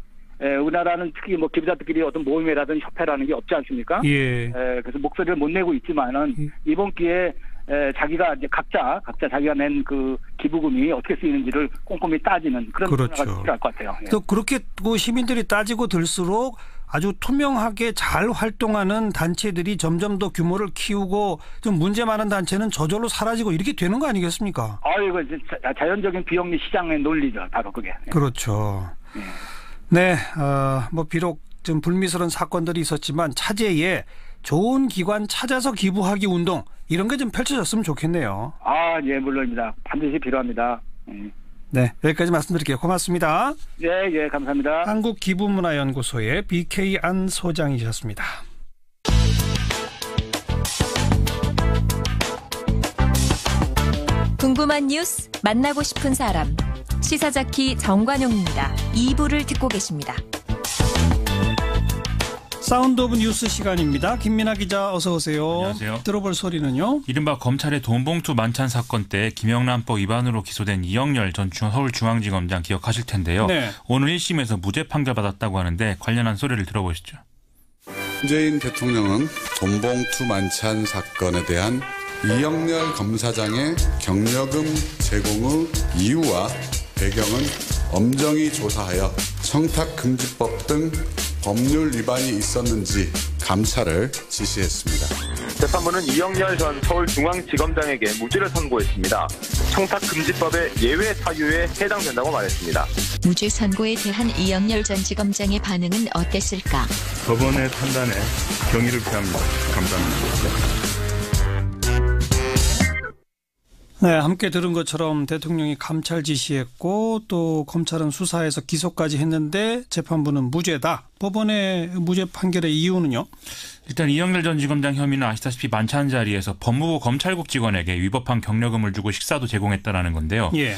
우리나라는 특히 뭐 기부자들끼리 어떤 모임이라든지 협회라는 게 없지 않습니까? 예. 그래서 목소리를 못 내고 있지만은 이번 기회에 자기가 이제 각자 자기가 낸 그 기부금이 어떻게 쓰이는지를 꼼꼼히 따지는 그런 그렇죠. 문화가 필요할 것 같아요. 예. 또 그렇게 시민들이 따지고 들수록 아주 투명하게 잘 활동하는 단체들이 점점 더 규모를 키우고 좀 문제 많은 단체는 저절로 사라지고 이렇게 되는 거 아니겠습니까? 이거 자연적인 비영리 시장의 논리죠. 바로 그게. 그렇죠. 네, 뭐 비록 좀 불미스러운 사건들이 있었지만 차제에 좋은 기관 찾아서 기부하기 운동 이런 게 좀 펼쳐졌으면 좋겠네요. 예, 물론입니다. 반드시 필요합니다. 네, 여기까지 말씀드릴게요. 고맙습니다. 예, 감사합니다. 한국기부문화연구소의 BK 안 소장이셨습니다. 궁금한 뉴스, 만나고 싶은 사람. 시사자키 정관용입니다. 2부를 듣고 계십니다. 사운드 오브 뉴스 시간입니다. 김민아 기자 어서 오세요. 안녕하세요. 들어볼 소리는요. 이른바 검찰의 돈봉투 만찬 사건 때 김영란법 위반으로 기소된 이영렬 전 서울중앙지검장 기억하실 텐데요. 네. 오늘 1심에서 무죄 판결받았다고 하는데 관련한 소리를 들어보시죠. 문재인 대통령은 돈봉투 만찬 사건에 대한 이영렬 검사장의 경력금 제공의 이유와 배경은 엄정히 조사하여 청탁금지법 등 법률 위반이 있었는지 감찰을 지시했습니다. 재판부는 이영렬 전 서울중앙지검장에게 무죄를 선고했습니다. 청탁금지법의 예외 사유에 해당된다고 말했습니다. 무죄 선고에 대한 이영렬 전 지검장의 반응은 어땠을까? 법원의 판단에 경의를 표합니다. 감사합니다. 네, 함께 들은 것처럼 대통령이 감찰 지시했고 또 검찰은 수사해서 기소까지 했는데 재판부는 무죄다. 법원의 무죄 판결의 이유는요? 일단 이영렬 전 지검장 혐의는 아시다시피 만찬 자리에서 법무부 검찰국 직원에게 위법한 경력금을 주고 식사도 제공했다라는 건데요. 예.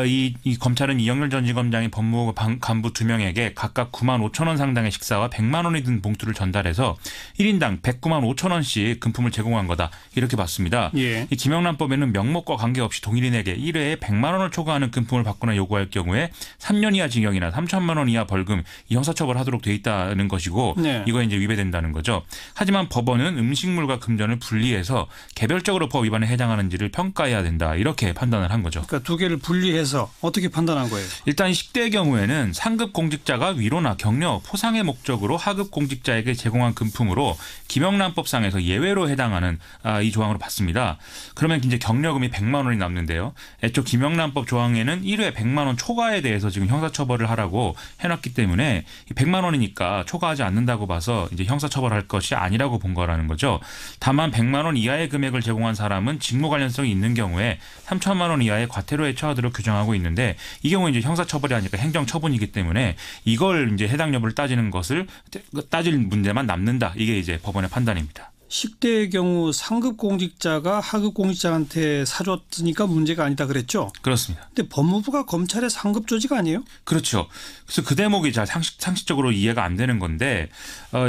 이 검찰은 이영렬 전 지검장이 법무부 간부 2명에게 각각 9만 5천 원 상당의 식사와 100만 원이 든 봉투를 전달해서 1인당 109만 5천 원씩 금품을 제공한 거다. 이렇게 봤습니다. 예. 이 김영란법에는 명목과 관계없이 동일인에게 1회에 100만 원을 초과하는 금품을 받거나 요구할 경우에 3년 이하 징역이나 3천만 원 이하 벌금 형사처벌하도록 돼 있다는 것이고 네. 이거 이제 위배된다는 거죠. 하지만 법원은 음식물과 금전을 분리해서 개별적으로 법 위반에 해당하는지를 평가해야 된다. 이렇게 판단을 한 거죠. 그러니까 두 개를 분리해서 어떻게 판단한 거예요? 일단 식대의 경우에는 상급 공직자가 위로나 격려, 포상의 목적으로 하급 공직자에게 제공한 금품으로 김영란법상에서 예외로 해당하는 이 조항으로 봤습니다. 그러면 이제 격려금이 100만 원이 남는데요. 애초 김영란법 조항에는 1회 100만 원 초과에 대해서 지금 형사처벌을 하라고 해놨기 때문에 100만 원이니까 초과하지 않는다고 봐서 이제 형사처벌할 것이 아니라고 본 거라는 거죠. 다만 100만 원 이하의 금액을 제공한 사람은 직무 관련성이 있는 경우에 3천만 원 이하의 과태료에 처하도록 규정하고 있는데 이 경우에 이제 형사처벌이 아니라 행정처분이기 때문에 이걸 이제 해당 여부를 따질 문제만 남는다. 이게 이제 법원의 판단입니다. 식대의 경우 상급 공직자가 하급 공직자한테 사줬으니까 문제가 아니다 그랬죠? 그렇습니다. 근데 법무부가 검찰의 상급 조직 아니에요? 그렇죠. 그래서 그 대목이 잘 상식적으로 이해가 안 되는 건데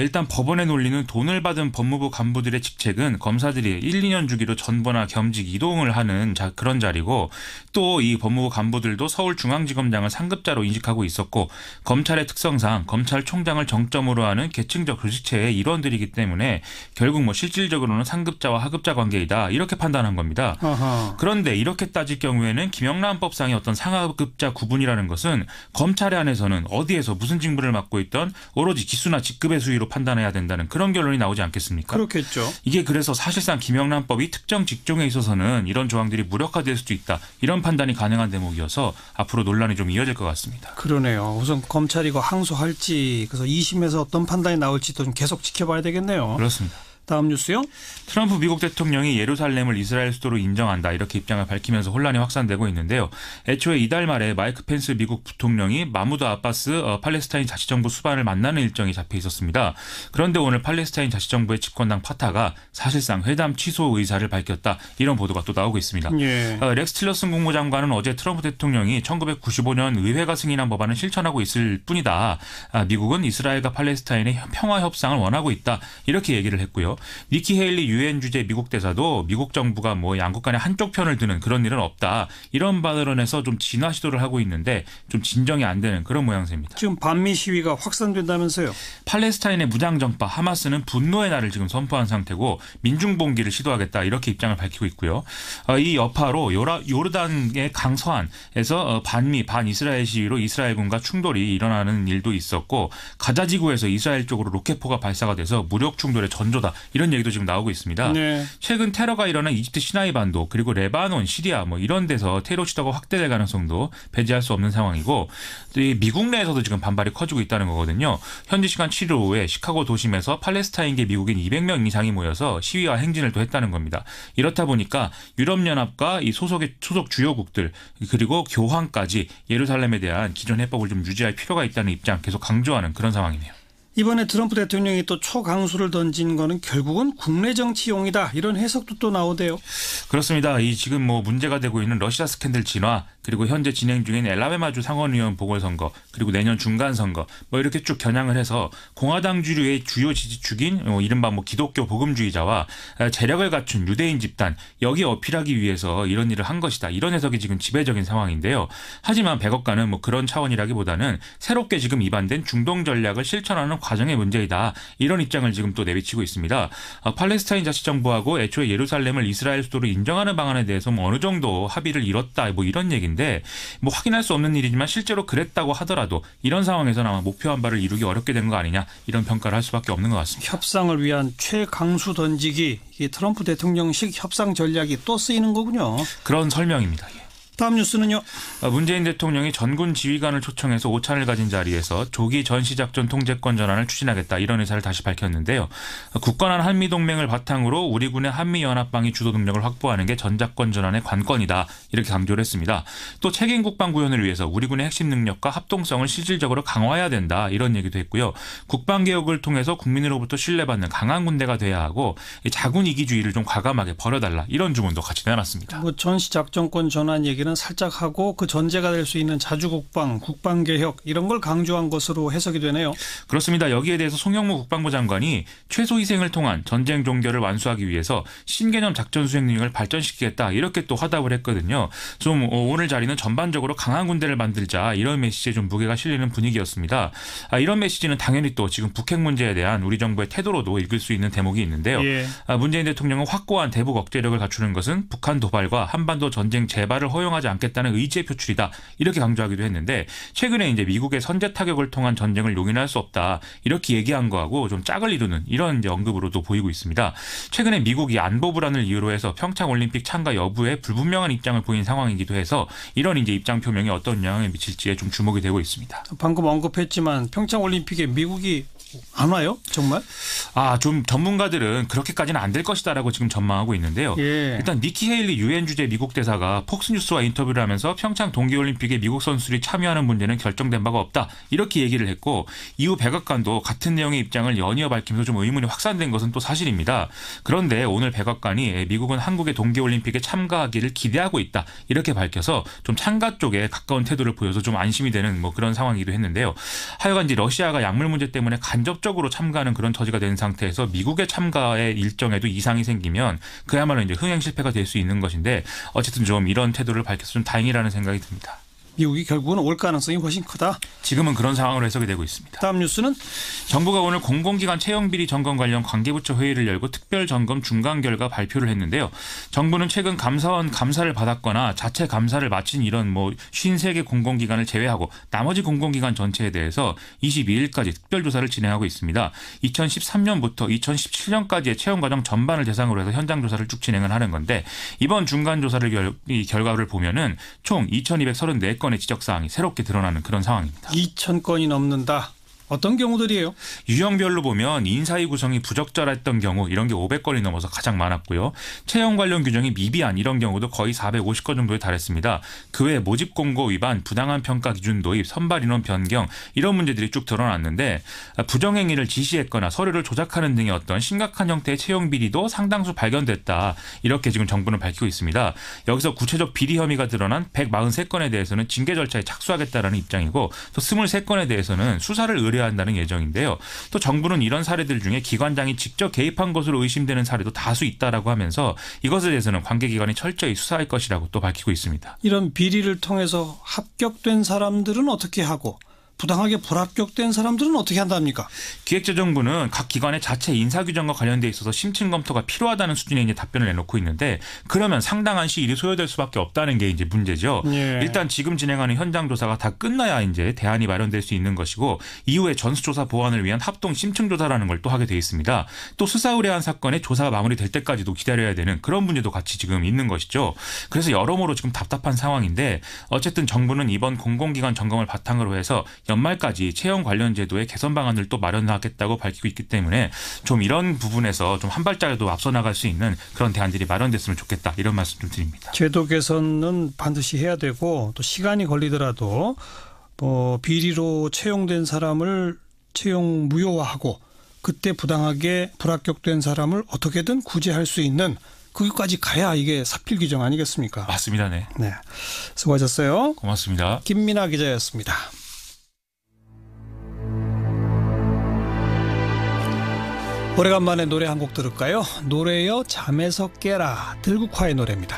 일단 법원의 논리는 돈을 받은 법무부 간부들의 직책은 검사들이 1, 2년 주기로 전보나 겸직 이동을 하는 그런 자리고 또 이 법무부 간부들도 서울중앙지검장을 상급자로 인식하고 있었고 검찰의 특성상 검찰총장을 정점으로 하는 계층적 조직체의 일원들이기 때문에 결국 실질적으로는 상급자와 하급자 관계이다. 이렇게 판단한 겁니다. 아하. 그런데 이렇게 따질 경우에는 김영란법상의 어떤 상하급자 구분이라는 것은 검찰의 안에서는 어디에서 무슨 직무를 맡고 있던 오로지 기수나 직급의 수위로 판단해야 된다는 그런 결론이 나오지 않겠습니까? 그렇겠죠. 이게 그래서 사실상 김영란법이 특정 직종에 있어서는 이런 조항들이 무력화될 수도 있다. 이런 판단이 가능한 대목이어서 앞으로 논란이 좀 이어질 것 같습니다. 그러네요. 우선 검찰이 이거 항소할지 그래서 2심에서 어떤 판단이 나올지도 좀 계속 지켜봐야 되겠네요. 그렇습니다. 다음 뉴스요. 트럼프 미국 대통령이 예루살렘을 이스라엘 수도로 인정한다 이렇게 입장을 밝히면서 혼란이 확산되고 있는데요. 애초에 이달 말에 마이크 펜스 미국 부통령이 마무드 아바스 팔레스타인 자치정부 수반을 만나는 일정이 잡혀 있었습니다. 그런데 오늘 팔레스타인 자치정부의 집권당 파타가 사실상 회담 취소 의사를 밝혔다 이런 보도가 또 나오고 있습니다. 예. 렉스 틸러슨 국무장관은 어제 트럼프 대통령이 1995년 의회가 승인한 법안을 실천하고 있을 뿐이다. 미국은 이스라엘과 팔레스타인의 평화 협상을 원하고 있다 이렇게 얘기를 했고요. 니키 헤일리 유엔 주재 미국 대사도 미국 정부가 뭐 양국 간에 한쪽 편을 드는 그런 일은 없다. 이런 발언에서 좀 진화 시도를 하고 있는데 좀 진정이 안 되는 그런 모양새입니다. 지금 반미 시위가 확산된다면서요. 팔레스타인의 무장정파 하마스는 분노의 날을 지금 선포한 상태고 민중봉기를 시도하겠다 이렇게 입장을 밝히고 있고요. 이 여파로 요르단의 강서안에서 반미 반이스라엘 시위로 이스라엘군과 충돌이 일어나는 일도 있었고 가자 지구에서 이스라엘 쪽으로 로켓포가 발사가 돼서 무력 충돌의 전조다. 이런 얘기도 지금 나오고 있습니다. 네. 최근 테러가 일어난 이집트 시나이 반도 그리고 레바논, 시리아 뭐 이런 데서 테러 시도가 확대될 가능성도 배제할 수 없는 상황이고 미국 내에서도 지금 반발이 커지고 있다는 거거든요. 현지 시간 7일 오후에 시카고 도심에서 팔레스타인계 미국인 200명 이상이 모여서 시위와 행진을 또 했다는 겁니다. 이렇다 보니까 유럽연합과 이 소속 주요국들 그리고 교황까지 예루살렘에 대한 기존 해법을 좀 유지할 필요가 있다는 입장 계속 강조하는 그런 상황이네요. 이번에 트럼프 대통령이 또 초강수를 던진 거는 결국은 국내 정치용이다. 이런 해석도 또 나오대요. 그렇습니다. 이 지금 뭐 문제가 되고 있는 러시아 스캔들 진화 그리고 현재 진행 중인 엘라베마주 상원의원 보궐선거 그리고 내년 중간선거 뭐 이렇게 쭉 겨냥을 해서 공화당 주류의 주요 지지축인 이른바 뭐 기독교 복음주의자와 재력을 갖춘 유대인 집단 여기에 어필하기 위해서 이런 일을 한 것이다. 이런 해석이 지금 지배적인 상황인데요. 하지만 백악관은 뭐 그런 차원이라기보다는 새롭게 지금 입안된 중동 전략을 실천하는 과정의 문제이다. 이런 입장을 지금 또 내비치고 있습니다. 팔레스타인 자치정부하고 애초에 예루살렘을 이스라엘 수도로 인정하는 방안에 대해서 뭐 어느 정도 합의를 이뤘다. 뭐 이런 얘기인데 뭐 확인할 수 없는 일이지만 실제로 그랬다고 하더라도 이런 상황에서는 아마 목표한 바를 이루기 어렵게 된 거 아니냐. 이런 평가를 할 수밖에 없는 것 같습니다. 협상을 위한 최강수 던지기. 이게 트럼프 대통령식 협상 전략이 또 쓰이는 거군요. 그런 설명입니다. 다음 뉴스는요. 문재인 대통령이 전군 지휘관을 초청해서 오찬을 가진 자리에서 조기 전시작전 통제권 전환을 추진하겠다 이런 의사를 다시 밝혔는데요. 굳건한 한미동맹을 바탕으로 우리 군의 한미연합방위 주도 능력을 확보하는 게 전작권 전환의 관건이다 이렇게 강조를 했습니다. 또 책임 국방 구현을 위해서 우리 군의 핵심 능력과 합동성을 실질적으로 강화해야 된다 이런 얘기도 했고요. 국방개혁을 통해서 국민으로부터 신뢰받는 강한 군대가 돼야 하고 자군 이기주의를 좀 과감하게 버려달라 이런 주문도 같이 내놨습니다. 뭐 전시작전권 전환 얘기는 살짝 하고 그 전제가 될 수 있는 자주국방, 국방개혁 이런 걸 강조한 것으로 해석이 되네요. 그렇습니다. 여기에 대해서 송영무 국방부 장관이 최소 희생을 통한 전쟁 종결을 완수하기 위해서 신개념 작전 수행 능력을 발전시키겠다 이렇게 또 화답을 했거든요. 좀 오늘 자리는 전반적으로 강한 군대를 만들자 이런 메시지에 좀 무게가 실리는 분위기였습니다. 이런 메시지는 당연히 또 지금 북핵 문제에 대한 우리 정부의 태도로도 읽을 수 있는 대목이 있는데요. 예. 문재인 대통령은 확고한 대북 억제력을 갖추는 것은 북한 도발과 한반도 전쟁 재발을 허용하지 않겠다는 의지의 표출이다. 이렇게 강조하기도 했는데 최근에 이제 미국의 선제 타격을 통한 전쟁을 용인할 수 없다. 이렇게 얘기한 거하고 좀 짝을 이루는 이런 이제 언급으로도 보이고 있습니다. 최근에 미국이 안보 불안을 이유로 해서 평창 올림픽 참가 여부에 불분명한 입장을 보인 상황이기도 해서 이런 이제 입장 표명이 어떤 영향을 미칠지에 좀 주목이 되고 있습니다. 방금 언급했지만 평창 올림픽에 미국이 안 와요? 정말? 좀 전문가들은 그렇게까지는 안 될 것이다라고 지금 전망하고 있는데요. 예. 일단 니키 헤일리 유엔 주재 미국 대사가 폭스뉴스와 인터뷰를 하면서 평창 동계올림픽에 미국 선수들이 참여하는 문제는 결정된 바가 없다. 이렇게 얘기를 했고 이후 백악관도 같은 내용의 입장을 연이어 밝히면서 좀 의문이 확산된 것은 또 사실입니다. 그런데 오늘 백악관이 미국은 한국의 동계올림픽에 참가하기를 기대하고 있다. 이렇게 밝혀서 좀 참가 쪽에 가까운 태도를 보여서 좀 안심이 되는 뭐 그런 상황이기도 했는데요. 하여간 이제 러시아가 약물 문제 때문에 간접적으로 참가하는 그런 처지가 된 상태에서 미국의 참가의 일정에도 이상이 생기면 그야말로 이제 흥행 실패가 될 수 있는 것인데 어쨌든 좀 이런 태도를 밝혀서 좀 다행이라는 생각이 듭니다. 미국이 결국은 올 가능성이 훨씬 크다. 지금은 그런 상황으로 해석이 되고 있습니다. 다음 뉴스는 정부가 오늘 공공기관 채용비리 점검 관련 관계부처 회의를 열고 특별점검 중간 결과 발표를 했는데요. 정부는 최근 감사원 감사를 받았거나 자체 감사를 마친 이런 뭐 53개 공공기관을 제외하고 나머지 공공기관 전체에 대해서 22일까지 특별조사를 진행하고 있습니다. 2013년부터 2017년까지의 채용 과정 전반을 대상으로 해서 현장 조사를 쭉 진행을 하는 건데 이번 중간 조사를 이 결과를 보면은 총 2,234건의 지적사항이 새롭게 드러나는 그런 상황입니다. 2,000건이 넘는다. 어떤 경우들이에요? 유형별로 보면 인사위 구성이 부적절했던 경우 이런 게 500건이 넘어서 가장 많았고요. 채용 관련 규정이 미비한 이런 경우도 거의 450건 정도에 달했습니다. 그 외에 모집 공고 위반, 부당한 평가 기준 도입, 선발 인원 변경 이런 문제들이 쭉 드러났는데 부정행위를 지시했거나 서류를 조작하는 등의 어떤 심각한 형태의 채용 비리도 상당수 발견됐다. 이렇게 지금 정부는 밝히고 있습니다. 여기서 구체적 비리 혐의가 드러난 143건에 대해서는 징계 절차에 착수하겠다라는 입장이고 또 23건에 대해서는 수사를 의뢰한다는 예정인데요. 또 정부는 이런 사례들 중에 기관장이 직접 개입한 것으로 의심되는 사례도 다수 있다라고 하면서 이것에 대해서는 관계기관이 철저히 수사할 것이라고 또 밝히고 있습니다. 이런 비리를 통해서 합격된 사람들은 어떻게 하고 부당하게 불합격된 사람들은 어떻게 한답니까? 기획재정부는 각 기관의 자체 인사규정과 관련돼 있어서 심층 검토가 필요하다는 수준의 이제 답변을 내놓고 있는데 그러면 상당한 시일이 소요될 수밖에 없다는 게 이제 문제죠. 예. 일단 지금 진행하는 현장 조사가 다 끝나야 이제 대안이 마련될 수 있는 것이고 이후에 전수조사 보완을 위한 합동 심층 조사라는 걸 또 하게 돼 있습니다. 또 수사 의뢰한 사건의 조사가 마무리될 때까지도 기다려야 되는 그런 문제도 같이 지금 있는 것이죠. 그래서 여러모로 지금 답답한 상황인데 어쨌든 정부는 이번 공공기관 점검을 바탕으로 해서 연말까지 채용 관련 제도의 개선 방안을 또 마련하겠다고 밝히고 있기 때문에 좀 이런 부분에서 좀 한 발짝이라도 앞서 나갈 수 있는 그런 대안들이 마련됐으면 좋겠다 이런 말씀 좀 드립니다. 제도 개선은 반드시 해야 되고 또 시간이 걸리더라도 비리로 채용된 사람을 채용 무효화하고 그때 부당하게 불합격된 사람을 어떻게든 구제할 수 있는 거기까지 가야 이게 사필 규정 아니겠습니까? 맞습니다. 네. 네. 수고하셨어요. 고맙습니다. 김민아 기자였습니다. 오래간만에 노래 한 곡 들을까요? 노래여 잠에서 깨라. 들국화의 노래입니다.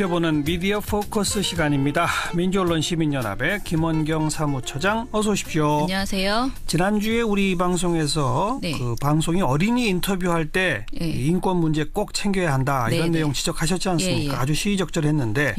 보는 미디어 포커스 시간입니다. 민주언론 시민연합의 김원경 사무처장 어서 오십시오. 안녕하세요. 지난주에 우리 방송에서 네. 그 방송이 어린이 인터뷰할 때 네. 인권 문제 꼭 챙겨야 한다 이런 네, 내용 네. 지적하셨지 않습니까? 예, 예. 아주 시의적절했는데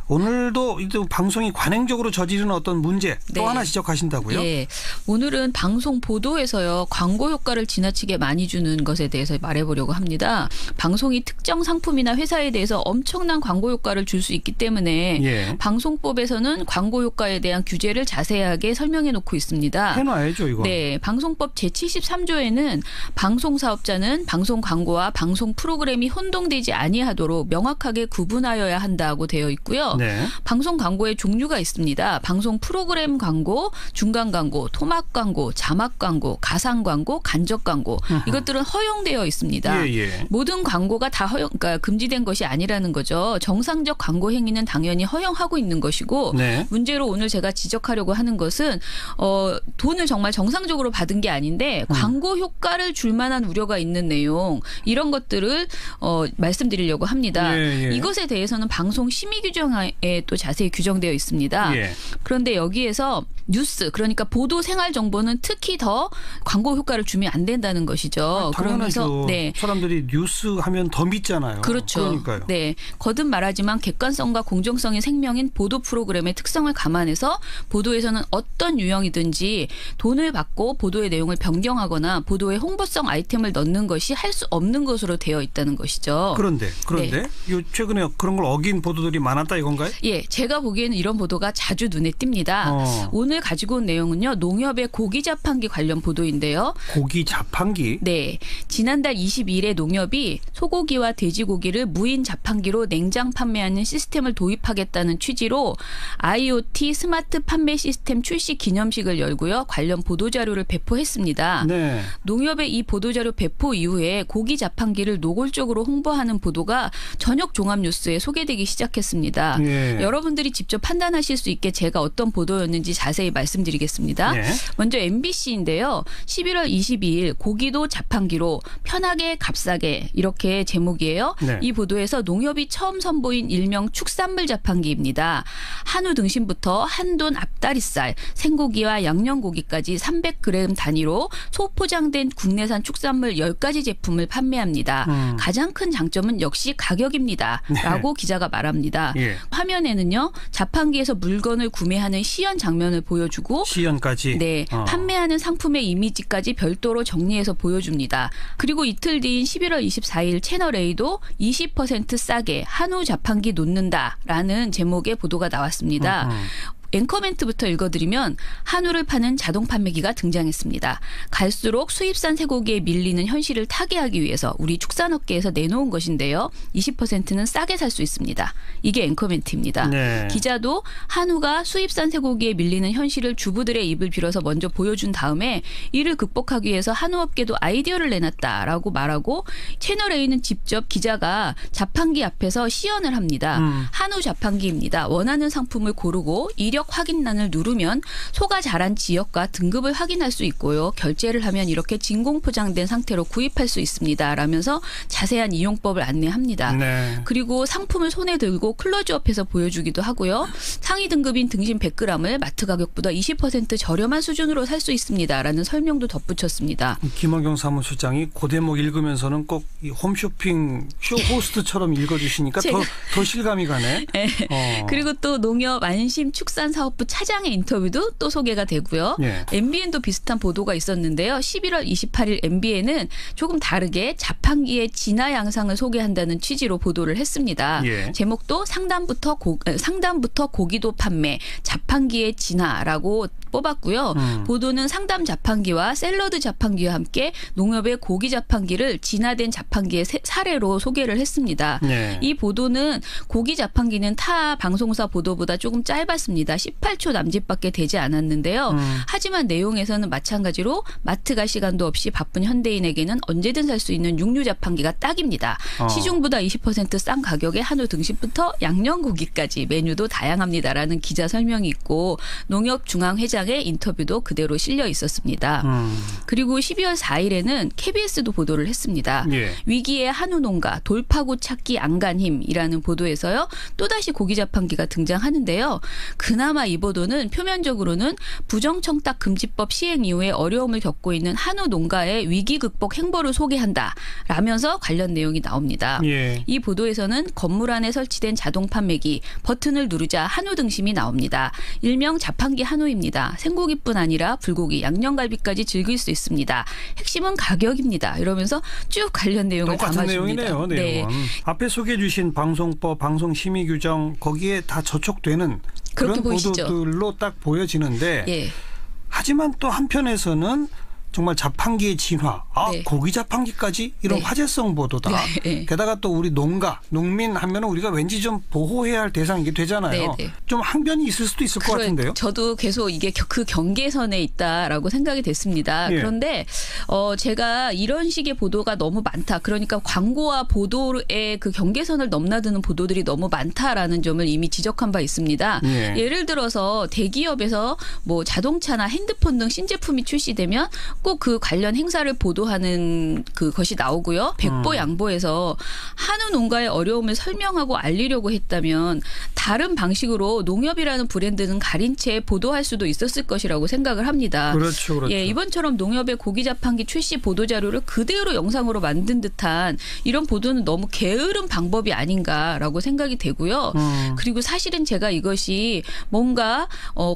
오늘도 방송이 관행적으로 저지르는 어떤 문제 또 네. 하나 지적하신다고요? 예. 오늘은 방송 보도에서요. 광고 효과를 지나치게 많이 주는 것에 대해서 말해보려고 합니다. 방송이 특정 상품이나 회사에 대해서 엄청난 광고 효과를 줄 수 있기 때문에 예. 방송법에서는 광고 효과에 대한 규제를 자세하게 설명해 놓고 있습니다. 해놔야죠 이거. 네. 방송법 제73조에는 방송사업자는 방송 광고와 방송 프로그램이 혼동되지 아니하도록 명확하게 구분하여야 한다고 되어 있고요. 네. 방송 광고의 종류가 있습니다. 방송 프로그램 광고, 중간 광고, 토막 광고, 자막 광고, 가상 광고, 간접 광고 이것들은 허용되어 있습니다. 예, 예. 모든 광고가 다 그러니까 금지된 것이 아니라는 거죠. 정상적 광고 행위는 당연히 허용하고 있는 것이고 네. 문제로 오늘 제가 지적하려고 하는 것은 돈을 정말 정상적으로 받은 게 아닌데 광고 효과를 줄 만한 우려가 있는 내용 이런 것들을 말씀드리려고 합니다. 예, 예. 이것에 대해서는 방송 심의 규정에 또 자세히 규정되어 있습니다. 예. 그런데 여기에서 뉴스 그러니까 보도 생활 정보는 특히 더 광고 효과를 주면 안 된다는 것이죠. 당연하죠. 네. 사람들이 뉴스 하면 더 믿잖아요. 그렇죠. 그러니까요. 네. 거듭 말하지만 객관성과 공정성이 생명인 보도 프로그램의 특성을 감안해서 보도에서는 어떤 유형이든지 돈을 받고 보도의 내용을 변경하거나 보도에 홍보성 아이템을 넣는 것이 할 수 없는 것으로 되어 있다는 것이죠. 그런데 네. 요 최근에 그런 걸 어긴 보도들이 많았다 이건가요? 예, 제가 보기에는 이런 보도가 자주 눈에 띕니다. 오늘 가지고 온 내용은요. 농협의 고기 자판기 관련 보도인데요. 고기 자판기? 네. 지난달 22일에 농협이 소고기와 돼지고기를 무인 자판기로 냉장 판매하는 시스템을 도입하겠다는 취지로 IoT 스마트 판매 시스템 출시 기념식을 열고요. 관련 보도자료를 배포했습니다. 네. 농협의 이 보도자료 배포 이후에 고기 자판기를 노골적으로 홍보하는 보도가 저녁 종합뉴스에 소개되기 시작했습니다. 예. 여러분들이 직접 판단하실 수 있게 제가 어떤 보도였는지 자세히 말씀드리겠습니다. 예. 먼저 MBC인데요. 11월 22일 고기도 자판기로 편하게 값싸게 이렇게 제목이에요. 네. 이 보도에서 농협이 처음 선보인 일명 축산물 자판기입니다. 한우 등심부터 한돈 앞다리살, 생고기와 양념고기까지 300g 단위로 소포장된 국내산 축산물 10가지 제품을 판매합니다. 가장 큰 장점은 역시 가격입니다. 라고 기자가 말합니다. 예. 화면에는요. 자판기에서 물건을 구매하는 시연 장면을 보여주고 시연까지. 네, 판매하는 상품의 이미지까지 별도로 정리해서 보여줍니다. 그리고 이틀 뒤인 11월 24일 채널A도 20% 싸게 한우 자판기 놓는다라는 제목의 보도가 나왔습니다. 앵커 멘트부터 읽어드리면 한우를 파는 자동 판매기가 등장했습니다. 갈수록 수입산 쇠고기에 밀리는 현실을 타개하기 위해서 우리 축산업계에서 내놓은 것인데요. 20%는 싸게 살 수 있습니다. 이게 앵커 멘트입니다. 네. 기자도 한우가 수입산 쇠고기에 밀리는 현실을 주부들의 입을 빌어서 먼저 보여준 다음에 이를 극복하기 위해서 한우업계도 아이디어를 내놨다라고 말하고 채널A는 직접 기자가 자판기 앞에서 시연을 합니다. 한우 자판기입니다. 원하는 상품을 고르고 이력 확인란을 누르면 소가 자란 지역과 등급을 확인할 수 있고요. 결제를 하면 이렇게 진공 포장된 상태로 구입할 수 있습니다. 라면서 자세한 이용법을 안내합니다. 네. 그리고 상품을 손에 들고 클로즈업해서 보여주기도 하고요. 상위 등급인 등심 100g을 마트 가격보다 20% 저렴한 수준으로 살 수 있습니다라는 설명도 덧붙였습니다. 김원경 사무실장이 그 대목 읽으면서는 꼭 이 홈쇼핑 쇼 호스트처럼 읽어주시니까 더 실감이 가네. 네. 그리고 또 농협 안심축산사업부 차장의 인터뷰도 또 소개가 되고요. 네. MBN도 비슷한 보도가 있었는데요. 11월 28일 MBN은 조금 다르게 자판기의 진화 양상을 소개한다는 취지로 보도를 했습니다. 예. 제목도 상단부터 고기도 판매, 자판기의 진화라고 뽑았고요. 보도는 상담 자판기와 샐러드 자판기와 함께 농협의 고기 자판기를 진화된 자판기의 사례로 소개를 했습니다. 네. 이 보도는 고기 자판기는 타 방송사 보도보다 조금 짧았습니다. 18초 남짓밖에 되지 않았는데요. 하지만 내용에서는 마찬가지로 마트 갈 시간도 없이 바쁜 현대인에게는 언제든 살 수 있는 육류 자판기가 딱입니다. 시중보다 20% 싼 가격에 한우 등심부터 양념고기까지 메뉴도 다양합니다라는 기자 설명이 있고 농협중앙회장의 인터뷰도 그대로 실려 있었습니다. 그리고 12월 4일에는 KBS도 보도를 했습니다. 예. 위기의 한우 농가 돌파구 찾기 안간힘이라는 보도에서요. 또다시 고기 자판기가 등장하는데요. 그나마 이 보도는 표면적으로는 부정청탁 금지법 시행 이후에 어려움을 겪고 있는 한우 농가의 위기 극복 행보를 소개한다라면서 관련 내용이 나옵니다. 예. 이 보도에서는 건물 안에 설치된 자동 판매기 버튼을 누르자 한우 등심이 나옵니다. 일명 자판기 한우입니다. 생고기뿐 아니라 불고기, 양념갈비까지 즐길 수 있습니다. 핵심은 가격입니다. 이러면서 쭉 관련 내용을 똑같은 담아줍니다. 내용이네요. 내용은. 네. 앞에 소개해 주신 방송법, 방송심의규정 거기에 다 저촉되는 그런 보이시죠? 보도들로 딱 보여지는데 예. 하지만 또 한편에서는 정말 자판기의 진화, 네. 고기 자판기까지 이런 네. 화제성 보도다. 네. 게다가 또 우리 농민 하면 우리가 왠지 좀 보호해야 할 대상이게 되잖아요. 네. 좀 항변이 있을 수도 있을 것 같은데요. 저도 계속 이게 그 경계선에 있다라고 생각이 됐습니다. 네. 그런데 제가 이런 식의 보도가 너무 많다. 그러니까 광고와 보도의 그 경계선을 넘나드는 보도들이 너무 많다라는 점을 이미 지적한 바 있습니다. 네. 예를 들어서 대기업에서 뭐 자동차나 핸드폰 등 신제품이 출시되면 꼭 그 관련 행사를 보도하는 그것이 나오고요. 백보양보해서 한우 농가의 어려움을 설명하고 알리려고 했다면 다른 방식으로 농협이라는 브랜드는 가린 채 보도할 수도 있었을 것이라고 생각을 합니다. 그렇죠. 그렇죠. 예, 이번처럼 농협의 고기 자판기 출시 보도 자료를 그대로 영상으로 만든 듯한 이런 보도는 너무 게으른 방법이 아닌가라고 생각이 되고요. 그리고 사실은 제가 이것이 뭔가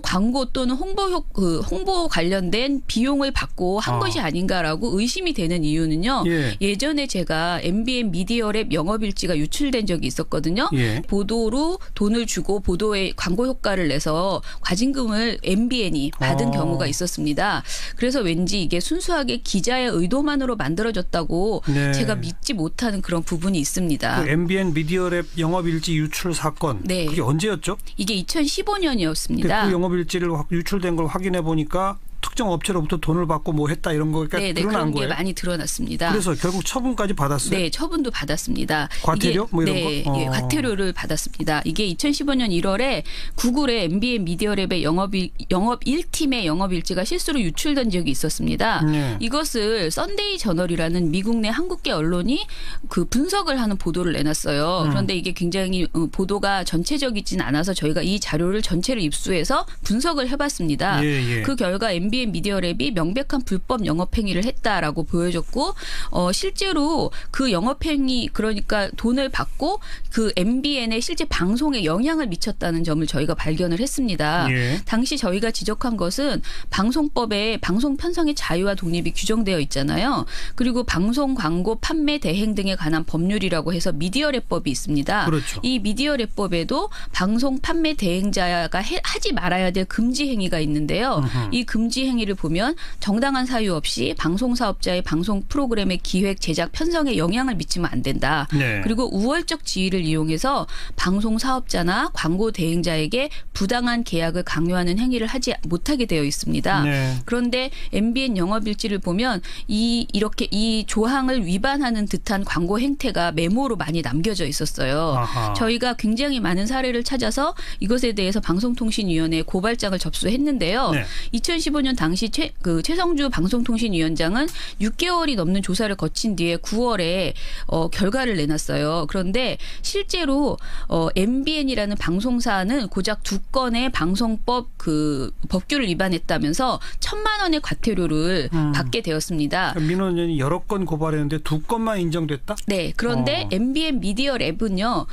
광고 또는 홍보 관련된 비용을 받고 한 것이 아닌가라고 의심이 되는 이유는요. 예전에 제가 MBN 미디어랩 영업일지가 유출된 적이 있었거든요. 예. 보도로 돈을 주고 보도에 광고 효과를 내서 과징금을 MBN이 받은 경우가 있었습니다. 그래서 왠지 이게 순수하게 기자의 의도만으로 만들어졌다고 네. 제가 믿지 못하는 그런 부분이 있습니다. 그 MBN 미디어랩 영업일지 유출 사건. 네. 그게 언제였죠? 이게 2015년이었습니다. 그 영업일지를 유출된 걸 확인해 보니까 특정 업체로부터 돈을 받고 뭐 했다 이런 거가 드러난 그런 거예요? 게 많이 드러났습니다. 그래서 결국 처분까지 받았어요? 네. 처분도 받았습니다. 과태료? 뭐 이런 네, 거? 예, 과태료를 받았습니다. 이게 2015년 1월에 구글의 MBN 미디어랩의 영업 1팀의 영업일지가 실수로 유출된 적이 있었습니다. 이것을 썬데이 저널이라는 미국 내 한국계 언론이 그 분석을 하는 보도를 내놨어요. 그런데 이게 굉장히 보도가 전체적이진 않아서 저희가 이 자료를 전체를 입수해서 분석을 해봤습니다. 그 결과 MBN MBN 미디어랩이 명백한 불법 영업행위를 했다라고 보여졌고 실제로 그 영업행위 그러니까 돈을 받고 그 MBN의 실제 방송에 영향을 미쳤다는 점을 저희가 발견을 했습니다. 예. 당시 저희가 지적한 것은 방송법에 방송 편성의 자유와 독립이 규정되어 있잖아요. 그리고 방송 광고 판매 대행 등에 관한 법률이라고 해서 미디어랩법이 있습니다. 그렇죠. 이 미디어랩법에도 방송 판매 대행자가 하지 말아야 될 금지 행위가 있는데요. 이 금지 행위를 보면 정당한 사유 없이 방송 사업자의 방송 프로그램의 기획, 제작, 편성에 영향을 미치면 안 된다. 네. 그리고 우월적 지위를 이용해서 방송 사업자나 광고 대행자에게 부당한 계약을 강요하는 행위를 하지 못하게 되어 있습니다. 네. 그런데 MBN 영업일지를 보면 이렇게 이 조항을 위반하는 듯한 광고 행태가 메모로 많이 남겨져 있었어요. 아하. 저희가 굉장히 많은 사례를 찾아서 이것에 대해서 방송통신위원회에 고발장을 접수했는데요. 네. 2015년 당시 최성주 방송통신위원장은 6개월이 넘는 조사를 거친 뒤에 9월에 결과를 내놨어요. 그런데 실제로 MBN이라는 방송사는 고작 2건의 방송법 법규를 위반했다면서 1,000만 원의 과태료를 받게 되었습니다. 민원인이 여러 건 고발했는데 2건만 인정됐다? 네. 그런데 MBN 미디어랩은요.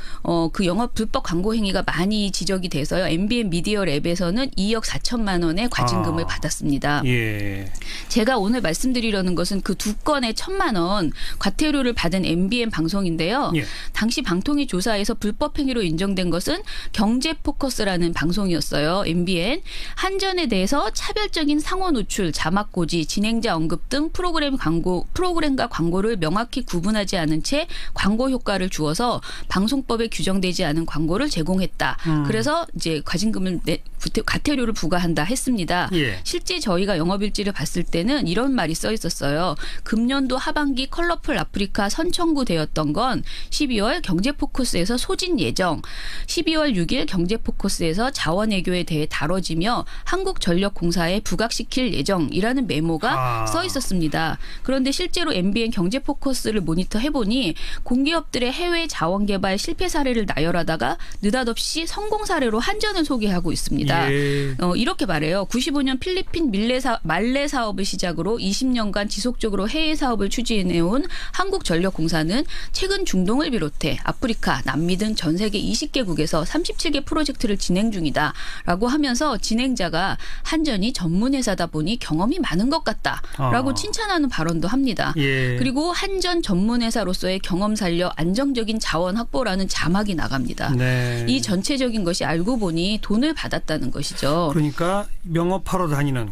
그 영업 불법 광고 행위가 많이 지적이 돼서요. MBN 미디어랩에서는 2억 4천만 원의 과징금을 받았습니다. 예. 제가 오늘 말씀드리려는 것은 그 2건의 1,000만 원 과태료를 받은 MBN 방송인데요. 예. 당시 방통위 조사에서 불법 행위로 인정된 것은 경제포커스라는 방송이었어요. MBN. 한전에 대해서 차별적인 상호 노출, 자막 고지, 진행자 언급 등 프로그램과 광고를 명확히 구분하지 않은 채 광고 효과를 주어서 방송법에 규정되지 않은 광고를 제공했다. 그래서 이제 과태료를 부과한다 했습니다. 예. 실제 저희가 영업일지를 봤을 때는 이런 말이 써 있었어요. 금년도 하반기 컬러풀 아프리카 선청구되었던 건 12월 경제포커스에서 소진 예정, 12월 6일 경제포커스에서 자원외교에 대해 다뤄지며 한국전력공사에 부각시킬 예정이라는 메모가 써 있었습니다. 그런데 실제로 MBN 경제포커스를 모니터해보니 공기업들의 해외 자원개발 실패 사례를 나열하다가 느닷없이 성공 사례로 한전을 소개하고 있습니다. 예. 이렇게 말해요. 95년 필리핀 말레 사업을 시작으로 20년간 지속적으로 해외 사업을 추진해온 한국전력공사는 최근 중동을 비롯해 아프리카, 남미 등 전 세계 20개국에서 37개 프로젝트를 진행 중이다라고 하면서 진행자가 한전이 전문회사다 보니 경험이 많은 것 같다라고 칭찬하는 발언도 합니다. 예. 그리고 한전 전문회사로서의 경험 살려 안정적인 자원 확보라는 자막이 나갑니다. 네. 이 전체적인 것이 알고 보니 돈을 받았다는 것이죠. 그러니까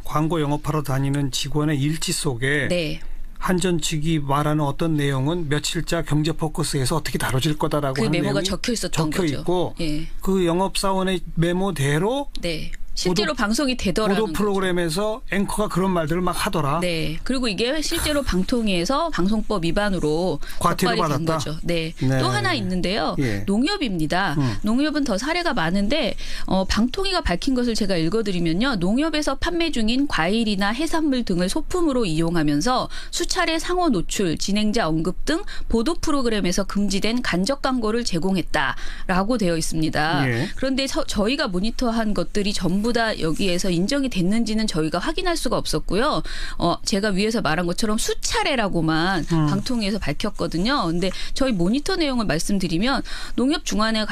광고 영업하러 다니는 직원의 일지 속에 네. 한전 측이 말하는 어떤 내용은 며칠자 경제포커스에서 어떻게 다뤄질 거다라고 하는 메모가 적혀 있었던 거죠. 있고 예. 그 영업사원의 메모대로 네. 실제로 방송이 되더라는 보도 프로그램에서 거죠. 앵커가 그런 말들을 막 하더라. 네. 그리고 이게 실제로 방통위에서 방송법 위반으로 과태료 받았다. 거죠. 네. 네. 또 하나 있는데요. 예. 농협입니다. 농협은 더 사례가 많은데 방통위가 밝힌 것을 제가 읽어드리면요. 농협에서 판매 중인 과일이나 해산물 등을 소품으로 이용하면서 수차례 상호 노출, 진행자 언급 등 보도 프로그램에서 금지된 간접 광고를 제공했다라고 되어 있습니다. 예. 그런데 저희가 모니터한 것들이 전부 다 여기에서 인정이 됐는지는 저희가 확인할 수가 없었고요. 제가 위에서 말한 것처럼 수차례라고만 방통위에서 밝혔거든요. 그런데 저희 모니터 내용을 말씀드리면 농협 중앙에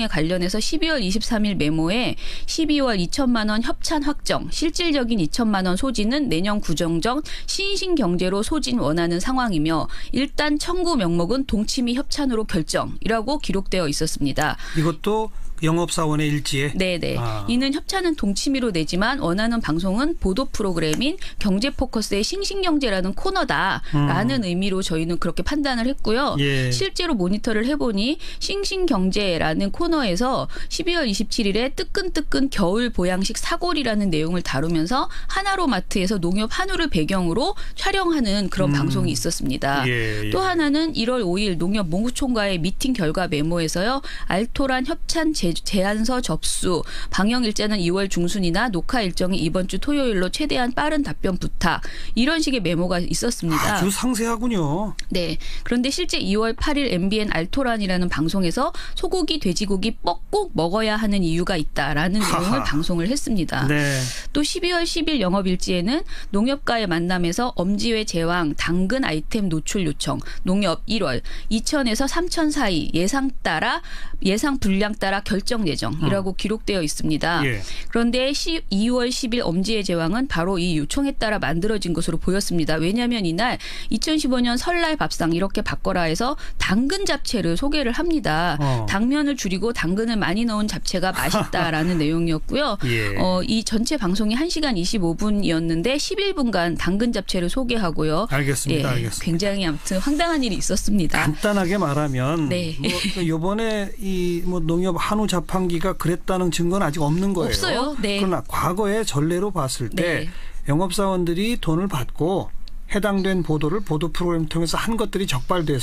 관련해서 12월 23일 메모에 12월 2천만 원 협찬 확정, 실질적인 2천만 원 소진은 내년 구정정 신신경제로 소진 원하는 상황이며 일단 청구 명목은 동치미 협찬으로 결정이라고 기록되어 있었습니다. 이것도 영업사원의 일지에? 네네. 이는 협찬은 동치미로 내지만 원하는 방송은 보도 프로그램인 경제포커스의 싱싱경제라는 코너다라는 의미로 저희는 그렇게 판단을 했고요. 예. 실제로 모니터를 해보니 싱싱경제라는 코너에서 12월 27일에 뜨끈뜨끈 겨울 보양식 사골이라는 내용을 다루면서 하나로마트에서 농협 한우를 배경으로 촬영하는 그런 방송이 있었습니다. 예. 또 하나는 1월 5일 농협 농구총과의 미팅 결과 메모에서요. 알토란 협찬 제안서 접수, 방영 일자는 2월 중순이나 녹화 일정이 이번 주 토요일로 최대한 빠른 답변 부탁 이런 식의 메모가 있었습니다. 아주 상세하군요. 네. 그런데 실제 2월 8일 MBN 알토란이라는 방송에서 소고기, 돼지고기 꼭 먹어야 하는 이유가 있다라는 내용을 방송을 했습니다. 네. 또 12월 10일 영업일지에는 농협과의 만남에서 엄지회 제왕, 당근 아이템 노출 요청, 농협 1월, 2천에서 3천 사이 예상 분량 따라 결정 예정이라고 기록되어 있습니다. 예. 그런데 2월 10일 엄지회 제왕은 바로 이 요청에 따라 만들어진 것으로 보였습니다. 왜냐하면 이날 2015년 설날 밥상 이렇게 바꿔라 해서 당근 잡채를 소개를 합니다. 당면을 줄이고 당근을 많이 넣은 잡채가 맛있다라는 내용이었고요. 예. 이 전체 방송이 1시간 25분이었는데 11분간 당근 잡채를 소개하고요. 알겠습니다. 예, 알겠습니다. 굉장히 아무튼 황당한 일이 있었습니다. 간단하게 말하면 네. 이번에 이 농협 한우 자판기가 그랬다는 증거는 아직 없는 거예요. 없어요. 네. 그러나 과거의 전례로 봤을 때 네. 영업사원들이 돈을 받고 해당된 보도를 보도 프로그램 통해서 한 것들이 적발된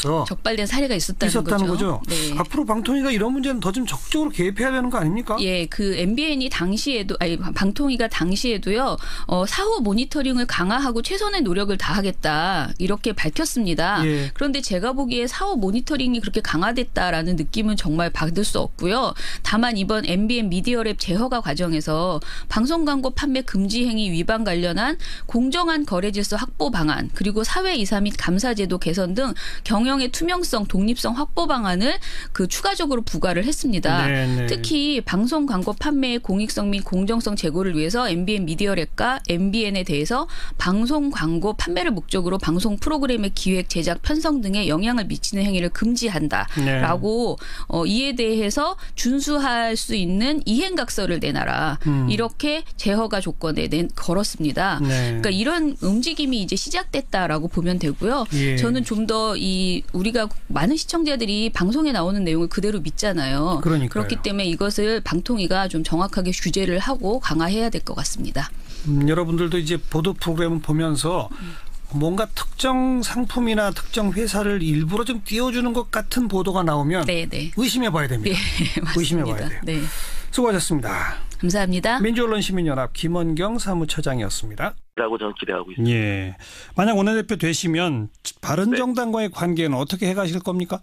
사례가 있었다는 거죠. 네. 앞으로 방통위가 이런 문제는 더 좀 적극적으로 개입해야 되는 거 아닙니까? 예, 그 MBN이 방통위가 당시에도요, 사후 모니터링을 강화하고 최선의 노력을 다하겠다 이렇게 밝혔습니다. 예. 그런데 제가 보기에 사후 모니터링이 그렇게 강화됐다라는 느낌은 정말 받을 수 없고요. 다만 이번 MBN 미디어랩 재허가 과정에서 방송 광고 판매 금지 행위 위반 관련한 공정한 거래 질서 확보 방안 그리고 사회 이사 및 감사제도 개선 등 경영의 투명성, 독립성 확보 방안을 추가적으로 부과를 했습니다. 네네. 특히 방송 광고 판매의 공익성 및 공정성 제고를 위해서 MBN 미디어랩과 MBN에 대해서 방송 광고 판매를 목적으로 방송 프로그램의 기획, 제작, 편성 등에 영향을 미치는 행위를 금지한다라고 이에 대해서 준수할 수 있는 이행각서를 내놔라. 이렇게 재허가 조건에 걸었습니다. 네. 그러니까 이런 움직임이 이제 시작됐다라고 보면 되고요. 예. 저는 좀 더 우리가 많은 시청자들이 방송에 나오는 내용을 그대로 믿잖아요. 그러니까요. 그렇기 때문에 이것을 방통위가 좀 정확하게 규제를 하고 강화해야 될 것 같습니다. 여러분들도 이제 보도 프로그램을 보면서 뭔가 특정 상품이나 특정 회사를 일부러 좀 띄워주는 것 같은 보도가 나오면 의심해봐야 됩니다. 네, 맞습니다. 의심해봐야 돼요. 네. 수고하셨습니다. 감사합니다. 민주언론시민연합 김원경 사무처장이었습니다. 라고 저는 기대하고 있습니다. 예. 만약 원내대표 되시면 바른정당과의 관계는 어떻게 해가실 겁니까?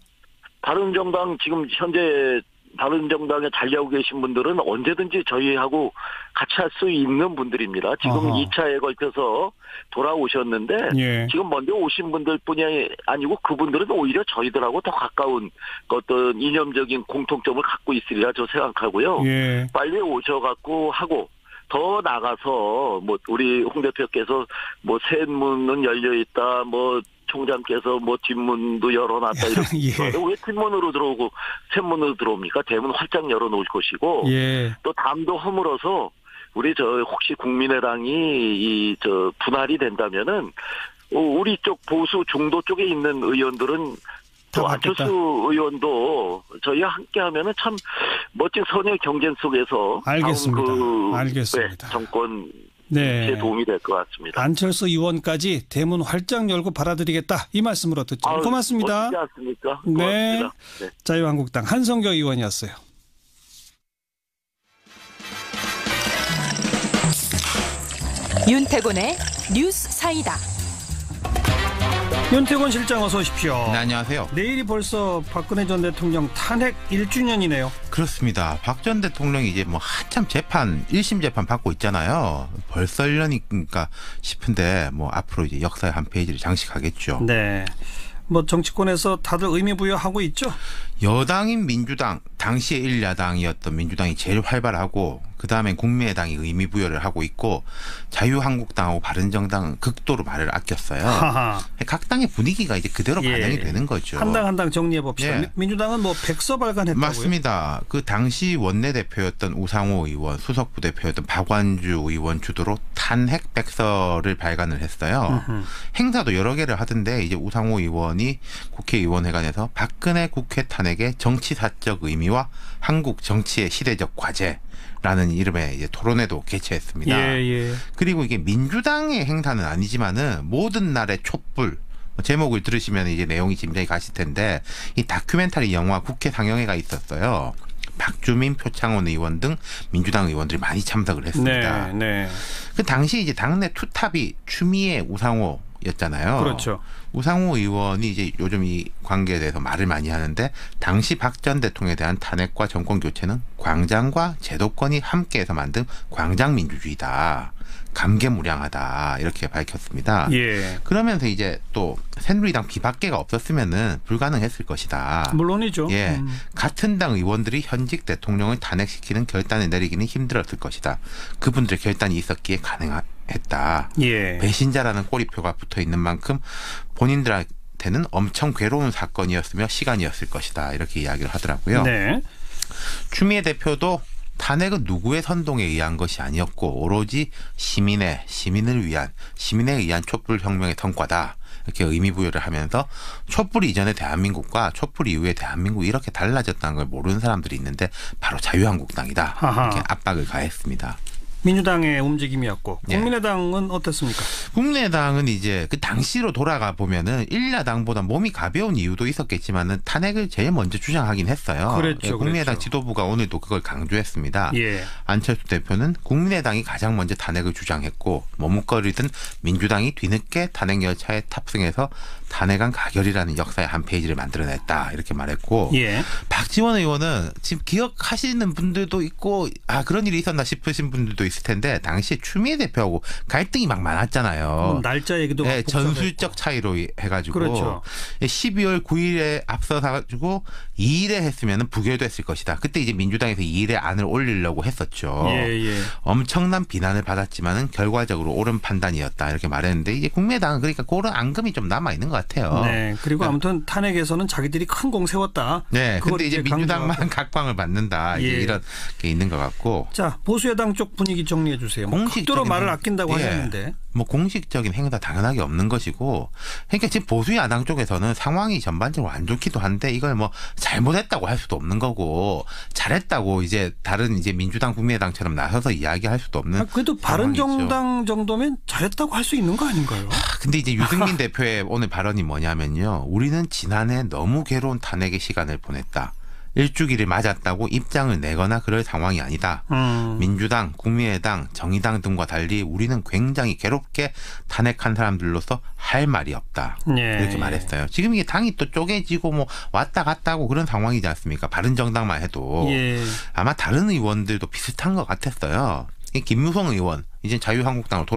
바른정당 지금 현재 바른정당에 자리하고 계신 분들은 언제든지 저희하고 같이 할 수 있는 분들입니다. 지금 2차에 걸쳐서 돌아오셨는데 지금 먼저 오신 분들뿐이 아니고 그분들은 오히려 저희들하고 더 가까운 어떤 이념적인 공통점을 갖고 있으리라 저 생각하고요. 빨리 오셔갖고 하고 더 나가서 우리 홍 대표께서 셋문은 열려 있다 총장께서 뒷문도 열어놨다 이렇게 왜 뒷문으로 들어오고 셋문으로 들어옵니까? 대문 활짝 열어놓을 것이고 또 담도 허물어서 우리 혹시 국민의당이 분할이 된다면은 우리 쪽 보수 중도 쪽에 있는 의원들은 또 안철수 의원도 저희와 함께하면은 참 멋진 선의 경쟁 속에서 알겠습니다. 정권 제 도움이 될 것 같습니다. 안철수 의원까지 대문 활짝 열고 받아들이겠다 이 말씀으로 듣죠. 고맙습니다. 멋지지 않습니까? 네. 고맙습니다. 자유한국당 한성교 의원이었어요. 윤태곤의 뉴스 사이다. 윤태곤 실장 어서 오십시오. 네, 안녕하세요. 내일이 벌써 박근혜 전 대통령 탄핵 1주년이네요. 그렇습니다. 박 전 대통령이 이제 한참 1심 재판 받고 있잖아요. 벌써 1년이니까 싶은데 앞으로 이제 역사의 한 페이지를 장식하겠죠. 네. 정치권에서 다들 의미 부여하고 있죠? 여당인 민주당, 당시에 1야당이었던 민주당이 제일 활발하고 그다음엔 국민의당이 의미 부여를 하고 있고 자유한국당하고 바른정당은 극도로 말을 아꼈어요. 각 당의 분위기가 이제 그대로 반영이 되는 거죠. 한 당 한 당 정리해 봅시다. 민주당은 백서 발간했다고요? 맞습니다. 그 당시 원내대표였던 우상호 의원, 수석 부대표였던 박완주 의원 주도로 탄핵 백서를 발간을 했어요. 행사도 여러 개를 하던데 이제 우상호 의원이 국회의원회관에서 박근혜 국회 탄핵의 정치사적 의미와 한국 정치의 시대적 과제라는 이름의 이제 토론회도 개최했습니다. 그리고 이게 민주당의 행사는 아니지만은 모든 날의 촛불 제목을 들으시면 이제 내용이 짐작이 가실 텐데 이 다큐멘터리 영화 국회 상영회가 있었어요. 박주민, 표창원 의원 등 민주당 의원들이 많이 참석을 했습니다. 네, 네. 그 당시 이제 당내 투탑이 추미애, 우상호였잖아요. 그렇죠. 우상호 의원이 이제 요즘 이 관계에 대해서 말을 많이 하는데 당시 박 전 대통령에 대한 탄핵과 정권 교체는 광장과 제도권이 함께해서 만든 광장 민주주의다. 감개무량하다 이렇게 밝혔습니다. 예. 그러면서 이제 또 새누리당 비박계가 없었으면은 불가능했을 것이다. 물론이죠. 예, 같은 당 의원들이 현직 대통령을 탄핵시키는 결단을 내리기는 힘들었을 것이다. 그분들의 결단이 있었기에 가능했다. 예. 배신자라는 꼬리표가 붙어 있는 만큼 본인들한테는 엄청 괴로운 사건이었으며 시간이었을 것이다. 이렇게 이야기를 하더라고요. 네. 추미애 대표도 탄핵은 누구의 선동에 의한 것이 아니었고 오로지 시민에 의한 촛불혁명의 성과다. 이렇게 의미부여를 하면서 촛불 이전의 대한민국과 촛불 이후의 대한민국이 이렇게 달라졌다는 걸 모르는 사람들이 있는데 바로 자유한국당이다. 이렇게 압박을 가했습니다. 민주당의 움직임이었고 국민의당은 어떻습니까? 국민의당은 이제 그 당시로 돌아가 보면은 일야당보다 몸이 가벼운 이유도 있었겠지만은 탄핵을 제일 먼저 주장하긴 했어요. 그렇죠. 국민의당 그렇죠. 지도부가 오늘도 그걸 강조했습니다. 예. 안철수 대표는 국민의당이 가장 먼저 탄핵을 주장했고 머뭇거리던 민주당이 뒤늦게 탄핵 열차에 탑승해서 탄핵안 가결이라는 역사의 한 페이지를 만들어냈다 이렇게 말했고 예. 박지원 의원은 지금 기억하시는 분들도 있고 그런 일이 있었나 싶으신 분들도 있을 텐데 당시에 추미애 대표하고 갈등이 막 많았잖아요. 날짜 얘기도 네, 전술적 차이로 해가지고 그렇죠. 12월 9일에 앞서서 가지고 2일에 했으면 부결됐을 것이다. 그때 이제 민주당에서 2일에 안을 올리려고 했었죠. 예. 엄청난 비난을 받았지만은 결과적으로 옳은 판단이었다 이렇게 말했는데 이제 국민의당은 그러니까 그런 앙금이 좀 남아 있는 것 같아요. 네. 그리고 아무튼 탄핵에서는 자기들이 큰 공 세웠다. 네. 근데 이제 민주당만 각광을 받는다. 이제 이런 게 있는 것 같고. 자, 보수여당 쪽 분위기 정리해 주세요. 극도로 말을 아낀다고 하셨는데. 뭐 공식적인 행위가 당연하게 없는 것이고, 그러니까 지금 보수야당 쪽에서는 상황이 전반적으로 안 좋기도 한데 이걸 뭐 잘못했다고 할 수도 없는 거고, 잘했다고 이제 다른 이제 민주당, 국민의당처럼 나서서 이야기할 수도 없는. 그래도 바른정당 정도면 잘했다고 할 수 있는 거 아닌가요? 근데 이제 유승민 대표의 오늘 발언이 뭐냐면요, 우리는 지난해 너무 괴로운 탄핵의 시간을 보냈다. 일주기를 맞았다고 입장을 내거나 그럴 상황이 아니다. 민주당, 국민의당, 정의당 등과 달리 우리는 굉장히 괴롭게 탄핵한 사람들로서 할 말이 없다. 이렇게 말했어요. 지금 이게 당이 또 쪼개지고 뭐 왔다 갔다 하고 그런 상황이지 않습니까? 바른정당만 해도. 아마 다른 의원들도 비슷한 것 같았어요. 김무성 의원, 이제 자유한국당으로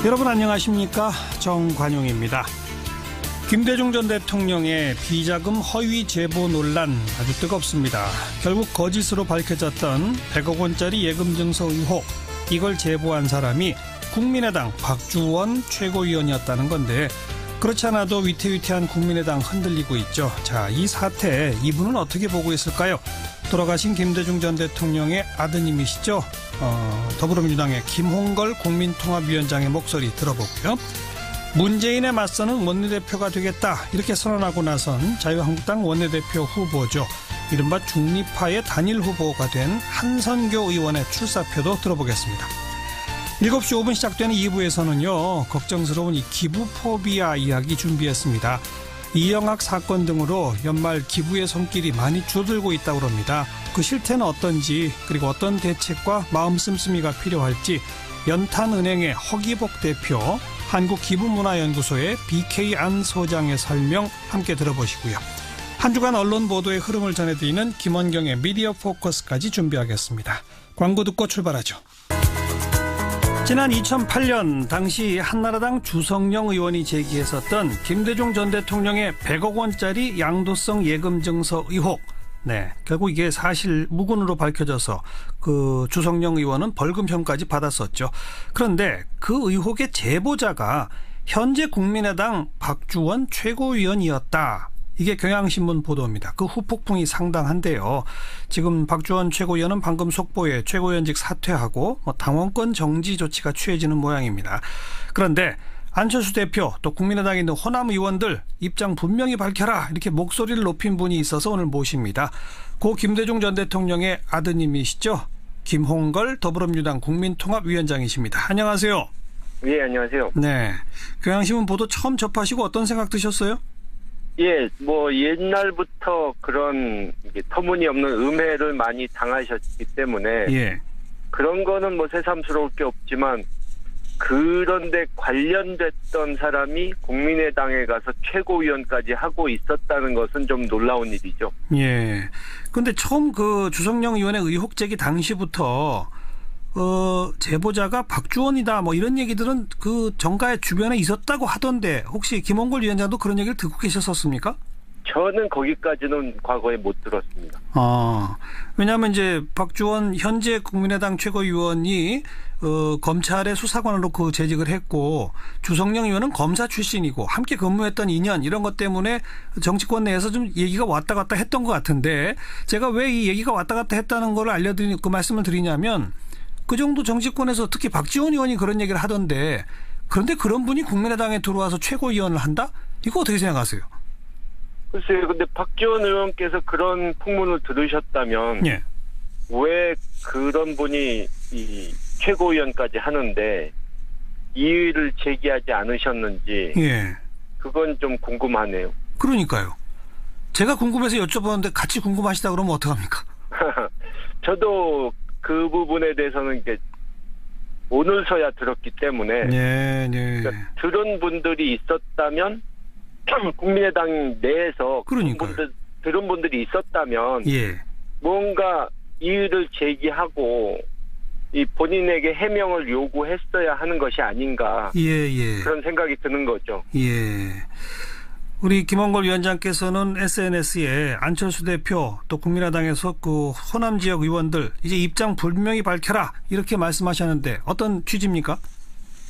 여러분 안녕하십니까? 정관용입니다. 김대중 전 대통령의 비자금 허위 제보 논란 아주 뜨겁습니다. 결국 거짓으로 밝혀졌던 100억 원짜리 예금 증서 의혹, 이걸 제보한 사람이 국민의당 박주원 최고위원이었다는 건데, 그렇지 않아도 위태위태한 국민의당 흔들리고 있죠. 자, 이 사태 이분은 어떻게 보고 있을까요? 돌아가신 김대중 전 대통령의 아드님이시죠. 더불어민주당의 김홍걸 국민통합위원장의 목소리 들어보고요. 문재인에 맞서는 원내대표가 되겠다 이렇게 선언하고 나선 자유한국당 원내대표 후보죠. 이른바 중립파의 단일 후보가 된 한선교 의원의 출사표도 들어보겠습니다. 7시 5분 시작되는 2부에서는요. 걱정스러운 이 기부 포비아 이야기 준비했습니다. 이영학 사건 등으로 연말 기부의 손길이 많이 줄어들고 있다고 합니다. 그 실태는 어떤지, 그리고 어떤 대책과 마음 씀씀이가 필요할지 연탄은행의 허기복 대표, 한국기부문화연구소의 BK 안 소장의 설명 함께 들어보시고요. 한 주간 언론 보도의 흐름을 전해드리는 김원경의 미디어 포커스까지 준비하겠습니다. 광고 듣고 출발하죠. 지난 2008년 당시 한나라당 주성영 의원이 제기했었던 김대중 전 대통령의 100억 원짜리 양도성 예금 증서 의혹. 네, 결국 이게 사실 무근으로 밝혀져서 그 주성영 의원은 벌금형까지 받았었죠. 그런데 그 의혹의 제보자가 현재 국민의당 박주원 최고위원이었다. 이게 경향신문 보도입니다. 그 후폭풍이 상당한데요. 지금 박주원 최고위원은 방금 속보에 최고위원직 사퇴하고 당원권 정지 조치가 취해지는 모양입니다. 그런데 안철수 대표 또 국민의당에 있는 호남 의원들 입장 분명히 밝혀라 이렇게 목소리를 높인 분이 있어서 오늘 모십니다. 고 김대중 전 대통령의 아드님이시죠. 김홍걸 더불어민주당 국민통합위원장이십니다. 안녕하세요. 예, 안녕하세요. 네, 경향신문 보도 처음 접하시고 어떤 생각 드셨어요? 예, 뭐 옛날부터 그런 터무니없는 음해를 많이 당하셨기 때문에 예. 그런 거는 뭐 새삼스러울 게 없지만 그런데 관련됐던 사람이 국민의당에 가서 최고위원까지 하고 있었다는 것은 좀 놀라운 일이죠. 예. 근데 처음 그 주성영 의원의 의혹 제기 당시부터 제보자가 박주원이다 뭐 이런 얘기들은 그 정가의 주변에 있었다고 하던데 혹시 김홍걸 위원장도 그런 얘기를 듣고 계셨었습니까? 저는 거기까지는 과거에 못 들었습니다. 왜냐하면 이제 박주원 현재 국민의당 최고위원이 검찰의 수사관으로 그 재직을 했고 주성영 의원은 검사 출신이고 함께 근무했던 인연 이런 것 때문에 정치권 내에서 좀 얘기가 왔다 갔다 했던 것 같은데 제가 왜 이 얘기가 왔다 갔다 했다는 걸 알려드리는 그 말씀을 드리냐면 그 정도 정치권에서 특히 박지원 의원이 그런 얘기를 하던데 그런데 그런 분이 국민의당에 들어와서 최고위원을 한다? 이거 어떻게 생각하세요? 글쎄요. 근데 박지원 의원께서 그런 풍문을 들으셨다면 예. 왜 그런 분이 이 최고위원까지 하는데 이의를 제기하지 않으셨는지 예. 그건 좀 궁금하네요. 그러니까요. 제가 궁금해서 여쭤보는데 같이 궁금하시다 그러면 어떡합니까? 저도 그 부분에 대해서는 이게 오늘서야 들었기 때문에 네. 그러니까 들은 분들이 있었다면 국민의당 내에서 들은 분들이 있었다면 예. 뭔가 이의를 제기하고 이 본인에게 해명을 요구했어야 하는 것이 아닌가 그런 생각이 드는 거죠. 예. 우리 김홍걸 위원장께서는 SNS에 안철수 대표 또 국민의당에서 그 호남 지역 의원들 이제 입장 분명히 밝혀라 이렇게 말씀하셨는데 어떤 취지입니까?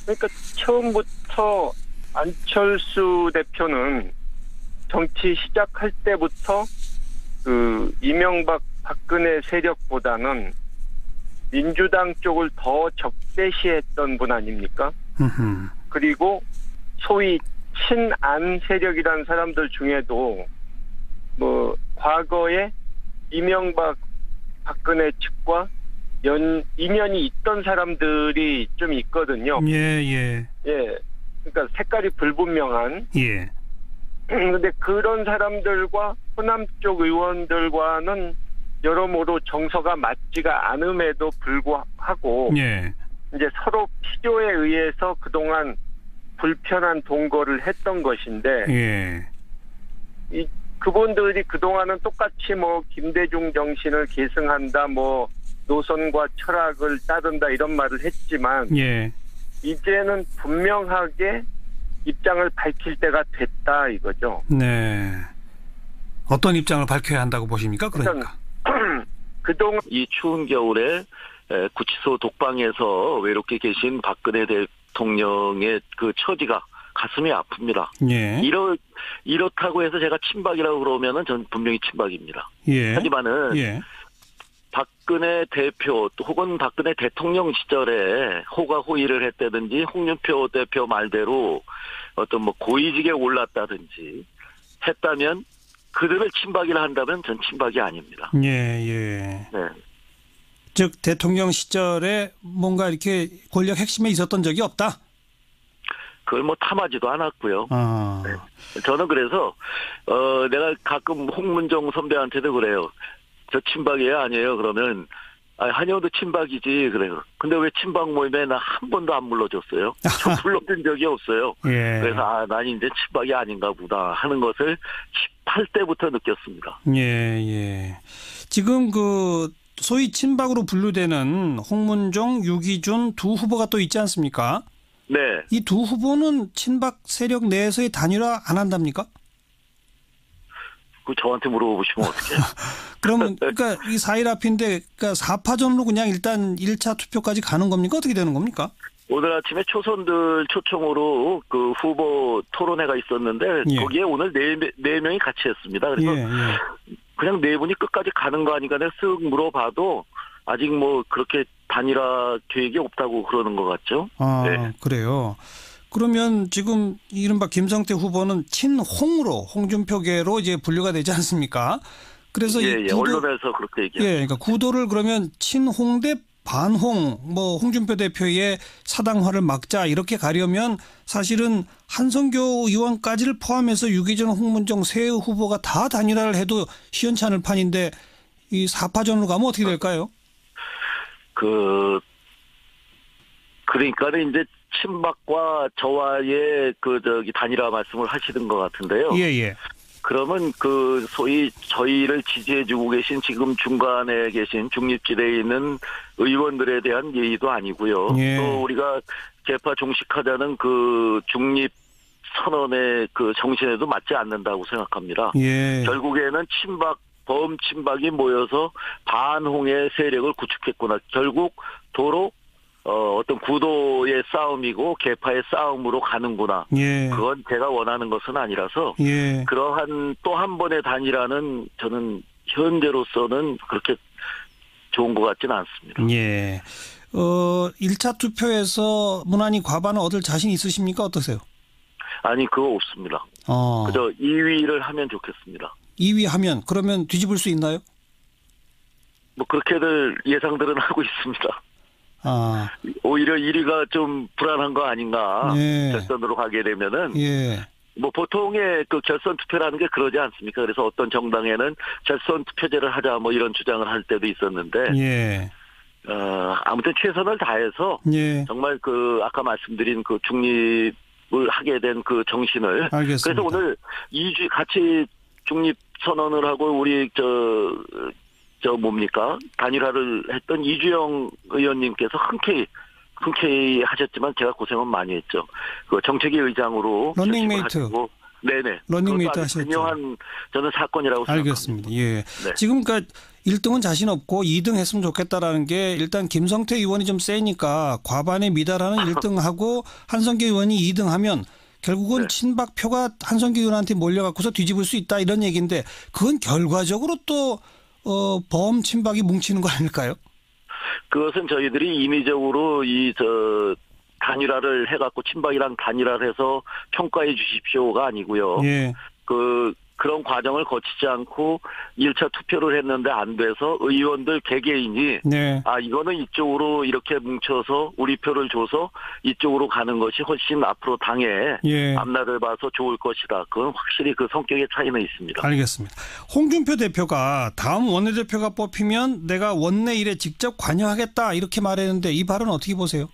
그러니까 처음부터 안철수 대표는 정치 시작할 때부터 그 이명박 박근혜 세력보다는 민주당 쪽을 더 적대시했던 분 아닙니까? 그리고 소위 친안 세력이라는 사람들 중에도 뭐 과거에 이명박 박근혜 측과 인연이 있던 사람들이 좀 있거든요. 예. 그러니까 색깔이 불분명한. 예. 근데 그런 사람들과 호남 쪽 의원들과는 여러모로 정서가 맞지가 않음에도 불구하고 예. 이제 서로 필요에 의해서 그동안 불편한 동거를 했던 것인데 예. 이 그분들이 그동안은 똑같이 뭐 김대중 정신을 계승한다 뭐 노선과 철학을 따른다 이런 말을 했지만 예. 이제는 분명하게 입장을 밝힐 때가 됐다 이거죠. 네. 어떤 입장을 밝혀야 한다고 보십니까? 그러니까. 그동안 이 추운 겨울에 구치소 독방에서 외롭게 계신 박근혜 대통령의 그 처지가 가슴이 아픕니다. 예. 이렇다고 해서 제가 친박이라고 그러면은 전 분명히 친박입니다. 예. 하지만은 예. 박근혜 대표 혹은 박근혜 대통령 시절에 호가호의를 했다든지 홍준표 대표 말대로 어떤 뭐 고위직에 올랐다든지 했다면 그들을 친박이라 한다면 전 친박이 아닙니다. 예. 네. 즉 대통령 시절에 뭔가 이렇게 권력 핵심에 있었던 적이 없다? 그걸 뭐 탐하지도 않았고요. 네. 저는 그래서 내가 가끔 홍문종 선배한테도 그래요. 저 친박이에요 아니에요? 그러면 한의원도 친박이지 그래요. 근데 왜 친박 모임에 나 한 번도 안 불러줬어요? 저 불러준 적이 없어요. 예. 그래서 난 이제 친박이 아닌가 보다 하는 것을 18대부터 느꼈습니다. 예. 지금 그 소위 친박으로 분류되는 홍문종, 유기준 두 후보가 또 있지 않습니까? 네. 이 두 후보는 친박 세력 내에서의 단일화 안 한답니까? 그 저한테 물어보시면 어떡해요? 그러면 그러니까 이 4일 앞인데 그러니까 4파전으로 그냥 일단 1차 투표까지 가는 겁니까? 어떻게 되는 겁니까? 오늘 아침에 초선들 초청으로 그 후보 토론회가 있었는데 예. 거기에 오늘 네 명이 같이 했습니다. 그래서 그냥 네 분이 끝까지 가는 거 아닌가 내가 쓱 물어봐도 아직 뭐 그렇게 단일화 계획이 없다고 그러는 것 같죠. 네. 그래요. 그러면 지금 이른바 김성태 후보는 친홍으로 홍준표계로 이제 분류가 되지 않습니까? 그래서 언론에서 그렇게 얘기해요. 그러니까 구도를 그러면 친홍 대 반홍, 홍준표 대표의 사당화를 막자 이렇게 가려면 사실은 한성교 의원까지를 포함해서 유기준, 홍문정 세 후보가 다 단일화를 해도 시원찮을 판인데 이 4파전으로 가면 어떻게 될까요? 그러니까는 이제 친박과 저와의 단일화 말씀을 하시는 것 같은데요. 예. 그러면 소위 저희를 지지해주고 계신 지금 중간에 계신 중립지대에 있는 의원들에 대한 예의도 아니고요. 예. 또 우리가 개파 종식하자는 중립 선언의 정신에도 맞지 않는다고 생각합니다. 예. 결국에는 범친박이 모여서 반홍의 세력을 구축했구나. 결국 도로 어떤 구도의 싸움이고 개파의 싸움으로 가는구나. 예. 그건 제가 원하는 것은 아니라서 예. 그러한 또 한 번의 단일화는 저는 현재로서는 그렇게 좋은 것 같지는 않습니다. 예. 1차 투표에서 무난히 과반을 얻을 자신 있으십니까? 어떠세요? 아니, 그거 없습니다. 그저 2위를 하면 좋겠습니다. 2위 하면 그러면 뒤집을 수 있나요? 그렇게들 예상들은 하고 있습니다. 오히려 1위가 좀 불안한 거 아닌가. 예. 결선으로 가게 되면은. 예. 보통의 결선 투표라는 게 그러지 않습니까? 그래서 어떤 정당에는 결선 투표제를 하자 이런 주장을 할 때도 있었는데. 예. 아무튼 최선을 다해서. 예. 정말 아까 말씀드린 중립을 하게 된 정신을. 알겠습니다. 그래서 오늘 같이 중립 선언을 하고 우리 단일화를 했던 이주영 의원님께서 흔쾌히 하셨지만 제가 고생은 많이 했죠. 정책위 의장으로 런닝메이트. 네네. 런닝메이트 하셨죠. 중요한 저는 사건이라고 알겠습니다. 생각합니다. 예. 네. 지금 1등은 자신 없고 2등 했으면 좋겠다라는 게 일단 김성태 의원이 좀 세니까 과반에 미달하는 1등하고 한성규 의원이 2등하면 결국은 네. 친박표가 한성규 의원한테 몰려갖고서 뒤집을 수 있다 이런 얘기인데 그건 결과적으로 또 범친박이 뭉치는 거 아닐까요? 그것은 저희들이 인위적으로 단일화를 해갖고 친박이랑 단일화를 해서 평가해 주십시오가 아니고요. 예. 그런 과정을 거치지 않고 1차 투표를 했는데 안 돼서 의원들 개개인이 네. 이거는 이쪽으로 이렇게 뭉쳐서 우리 표를 줘서 이쪽으로 가는 것이 훨씬 앞으로 당에 예. 앞날을 봐서 좋을 것이다. 그건 확실히 성격의 차이는 있습니다. 알겠습니다. 홍준표 대표가 다음 원내대표가 뽑히면 내가 원내 일에 직접 관여하겠다 이렇게 말했는데 이 발언 어떻게 보세요?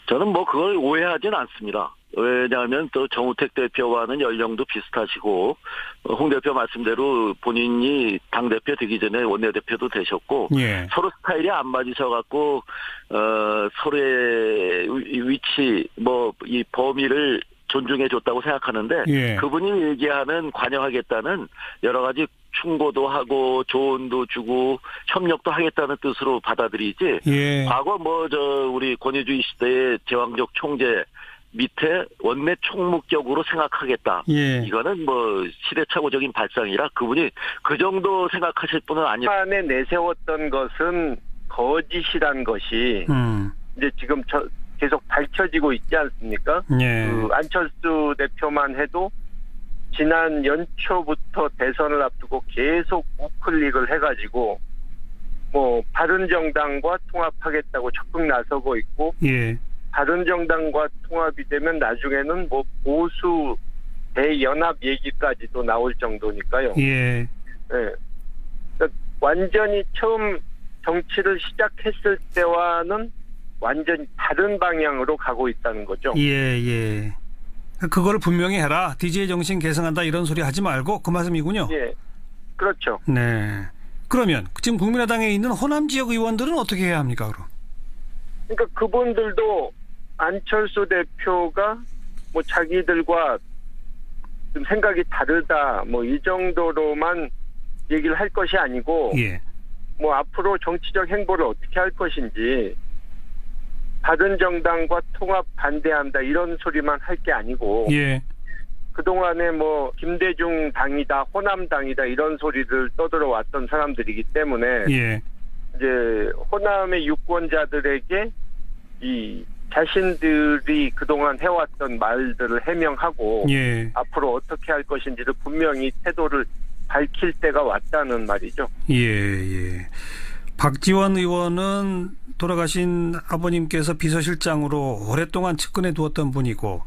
저는 그걸 오해하진 않습니다. 왜냐하면 또 정우택 대표와는 연령도 비슷하시고 홍 대표 말씀대로 본인이 당대표 되기 전에 원내대표도 되셨고 예. 서로 스타일이 안 맞으셔갖고 서로의 위치 이 범위를 존중해 줬다고 생각하는데 예. 그분이 얘기하는 관여하겠다는 여러 가지 충고도 하고 조언도 주고 협력도 하겠다는 뜻으로 받아들이지. 예. 과거 우리 권위주의 시대의 제왕적 총재 밑에 원내 총무격으로 생각하겠다. 예. 이거는 시대착오적인 발상이라 그분이 그 정도 생각하실 분은 아니에요. 안에 내세웠던 것은 거짓이란 것이 이제 지금 계속 밝혀지고 있지 않습니까? 예. 안철수 대표만 해도 지난 연초부터 대선을 앞두고 계속 우클릭을 해가지고 바른정당과 통합하겠다고 적극 나서고 있고 예. 바른정당과 통합이 되면 나중에는 보수 대연합 얘기까지도 나올 정도니까요. 예. 네. 그러니까 완전히 처음 정치를 시작했을 때와는 완전히 다른 방향으로 가고 있다는 거죠. 예. 그거를 분명히 해라. DJ 정신 계승한다 이런 소리 하지 말고 그 말씀이군요. 예. 그렇죠. 네. 그러면 지금 국민의당에 있는 호남 지역 의원들은 어떻게 해야 합니까, 그럼? 그러니까 그분들도 안철수 대표가 자기들과 좀 생각이 다르다 이 정도로만 얘기를 할 것이 아니고 예. 앞으로 정치적 행보를 어떻게 할 것인지 바른정당과 통합 반대한다 이런 소리만 할 게 아니고 예. 그동안에 김대중 당이다 호남당이다 이런 소리를 떠들어왔던 사람들이기 때문에 예. 이제 호남의 유권자들에게 자신들이 그동안 해왔던 말들을 해명하고 예. 앞으로 어떻게 할 것인지를 분명히 태도를 밝힐 때가 왔다는 말이죠. 예. 박지원 의원은 돌아가신 아버님께서 비서실장으로 오랫동안 측근해 두었던 분이고,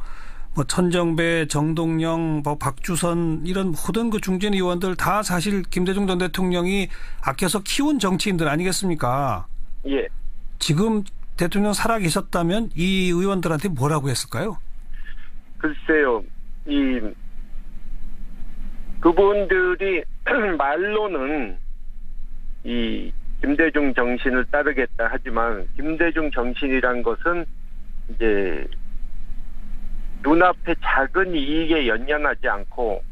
뭐 천정배, 정동영, 뭐 박주선 이런 모든 그 중진 의원들 다 사실 김대중 전 대통령이 아껴서 키운 정치인들 아니겠습니까? 예. 지금 대통령 살아계셨다면 이 의원들한테 뭐라고 했을까요? 글쎄요, 그분들이 말로는 이 김대중 정신을 따르겠다 하지만 김대중 정신이란 것은 이제 눈앞에 작은 이익에 연연하지 않고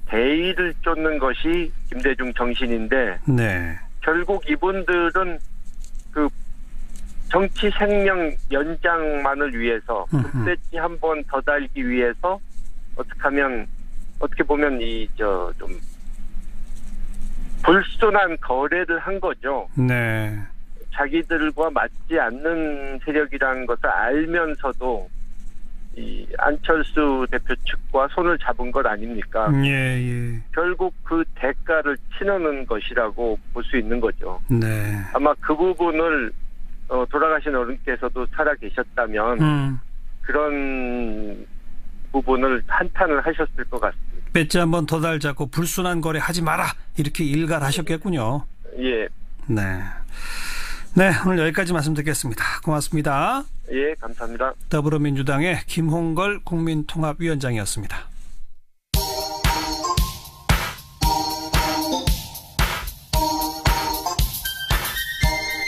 대의를 쫓는 것이 김대중 정신인데, 네. 결국 이분들은 그 정치 생명 연장만을 위해서 금배지 한 번 더 달기 위해서 어떻게 보면 좀 불순한 거래를 한 거죠. 네. 자기들과 맞지 않는 세력이라는 것을 알면서도 이 안철수 대표 측과 손을 잡은 것 아닙니까? 예. 결국 그 대가를 치르는 것이라고 볼 수 있는 거죠. 네. 아마 그 부분을 돌아가신 어른께서도 살아 계셨다면 그런 부분을 한탄을 하셨을 것 같습니다. 배지 한 번 더 달자고 불순한 거래 하지 마라 이렇게 일갈하셨겠군요. 예. 네. 오늘 여기까지 말씀 듣겠습니다. 고맙습니다. 예, 감사합니다. 더불어민주당의 김홍걸 국민통합위원장이었습니다.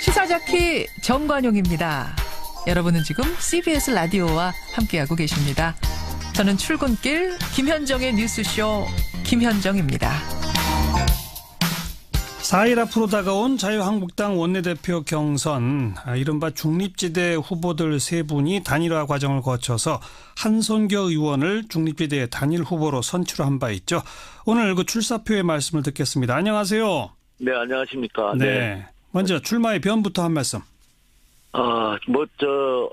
시사자키 정관용입니다. 여러분은 지금 CBS 라디오와 함께하고 계십니다. 저는 출근길 김현정의 뉴스쇼 김현정입니다. 4일 앞으로 다가온 자유한국당 원내대표 경선, 이른바 중립지대 후보들 세 분이 단일화 과정을 거쳐서 한손교 의원을 중립지대 단일 후보로 선출한 바 있죠. 오늘 그 출사표의 말씀을 듣겠습니다. 안녕하세요. 네, 안녕하십니까. 네. 먼저 출마의 변부터 한 말씀.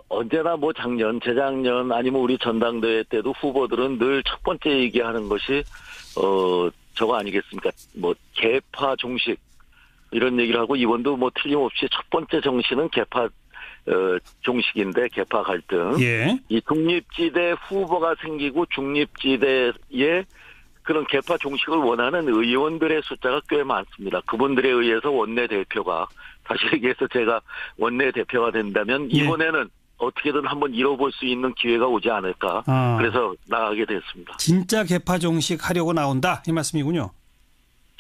언제나 작년, 재작년 아니면 우리 전당대회 때도 후보들은 늘 첫 번째 얘기하는 것이, 저거 아니겠습니까? 개파 종식, 이런 얘기를 하고, 이번도 틀림없이 첫 번째 정신은 개파, 종식인데, 개파 갈등. 예. 이 중립지대 후보가 생기고 중립지대에 그런 개파 종식을 원하는 의원들의 숫자가 꽤 많습니다. 그분들에 의해서 원내대표가, 다시 얘기해서 제가 원내대표가 된다면 이번에는 어떻게든 한번 이뤄볼 수 있는 기회가 오지 않을까. 그래서 나가게 됐습니다. 진짜 개파 종식 하려고 나온다 이 말씀이군요.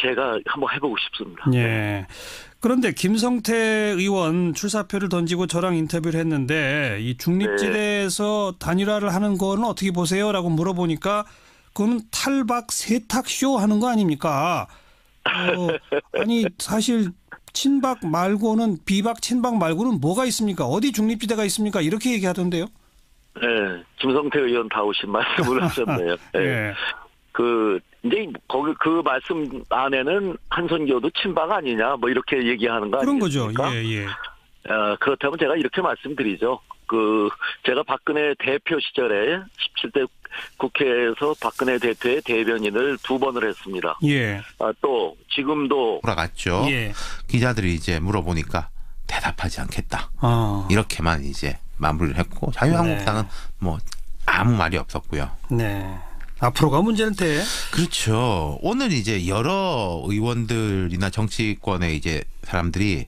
제가 한번 해보고 싶습니다. 예. 그런데 김성태 의원 출사표를 던지고 저랑 인터뷰를 했는데 이 중립지대에서 단일화를 하는 거는 어떻게 보세요? 라고 물어보니까 그건 탈박 세탁쇼 하는 거 아닙니까? 아니 사실 친박 말고는 비박 친박 말고는 뭐가 있습니까? 어디 중립지대가 있습니까? 이렇게 얘기하던데요. 네, 김성태 의원 다 오신 말씀을 하셨네요. 네. 이제 그 말씀 안에는 한선교도 친박 아니냐 이렇게 얘기하는 거 아니겠습니까? 그런 거죠. 예. 그렇다면 제가 이렇게 말씀드리죠. 제가 박근혜 대표 시절에 17대 국회에서 박근혜 대표의 대변인을 2번을 했습니다. 예. 또 지금도 돌아갔죠. 예. 기자들이 이제 물어보니까 대답하지 않겠다. 이렇게만 이제 마무리를 했고 자유한국당은 아무 말이 없었고요. 네. 앞으로가 문제는 돼. 그렇죠. 오늘 이제 여러 의원들이나 정치권의 이제 사람들이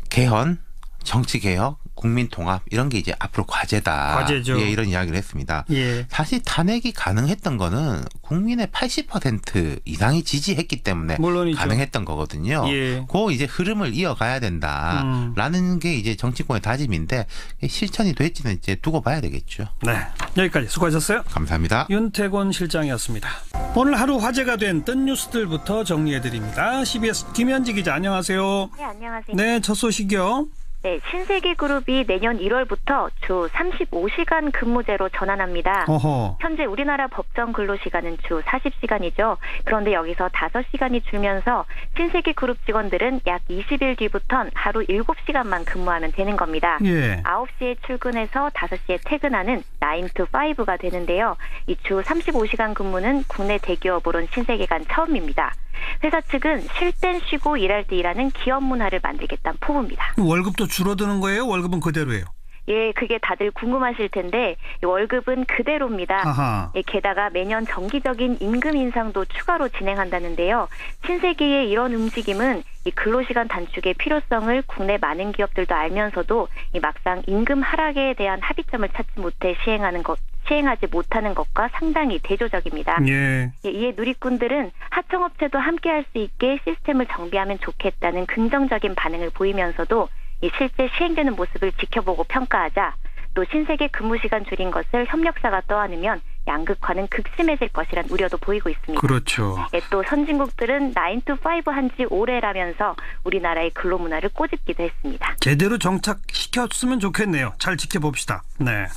개헌, 정치개혁, 국민통합 이런 게 이제 앞으로 과제죠. 예, 이런 이야기를 했습니다. 예. 사실 탄핵이 가능했던 거는 국민의 80% 이상이 지지했기 때문에 물론이죠. 가능했던 거거든요. 예. 그 이제 흐름을 이어가야 된다라는 게 이제 정치권의 다짐인데 실천이 될지는 이제 두고 봐야 되겠죠. 네, 여기까지 수고하셨어요. 감사합니다. 윤태곤 실장이었습니다. 오늘 하루 화제가 된 뜬 뉴스들부터 정리해드립니다. CBS 김현지 기자 안녕하세요. 네, 안녕하세요. 네, 첫 소식이요. 네, 신세계그룹이 내년 1월부터 주 35시간 근무제로 전환합니다. 어허. 현재 우리나라 법정 근로시간은 주 40시간이죠. 그런데 여기서 5시간이 줄면서 신세계그룹 직원들은 약 20일 뒤부턴 하루 7시간만 근무하면 되는 겁니다. 예. 9시에 출근해서 5시에 퇴근하는 9to5가 되는데요. 이 주 35시간 근무는 국내 대기업으로는 신세계가 처음입니다. 회사 측은 쉴 땐 쉬고 일할 때 일하는 기업 문화를 만들겠다는 포부입니다. 월급도 줄어드는 거예요? 월급은 그대로예요? 예, 그게 다들 궁금하실 텐데 월급은 그대로입니다. 예, 게다가 매년 정기적인 임금 인상도 추가로 진행한다는데요. 신세계의 이런 움직임은 이 근로시간 단축의 필요성을 국내 많은 기업들도 알면서도 이 막상 임금 하락에 대한 합의점을 찾지 못해 시행하지 못하는 것과 상당히 대조적입니다. 예, 이에 누리꾼들은 하청업체도 함께할 수 있게 시스템을 정비하면 좋겠다는 긍정적인 반응을 보이면서도 이 실제 시행되는 모습을 지켜보고 평가하자 또 신세계 근무시간 줄인 것을 협력사가 떠안으면 양극화는 극심해질 것이란 우려도 보이고 있습니다. 그렇죠. 예, 또 선진국들은 9to5 한지 오래라면서 우리나라의 근로문화를 꼬집기도 했습니다. 제대로 정착시켰으면 좋겠네요. 잘 지켜봅시다. 네,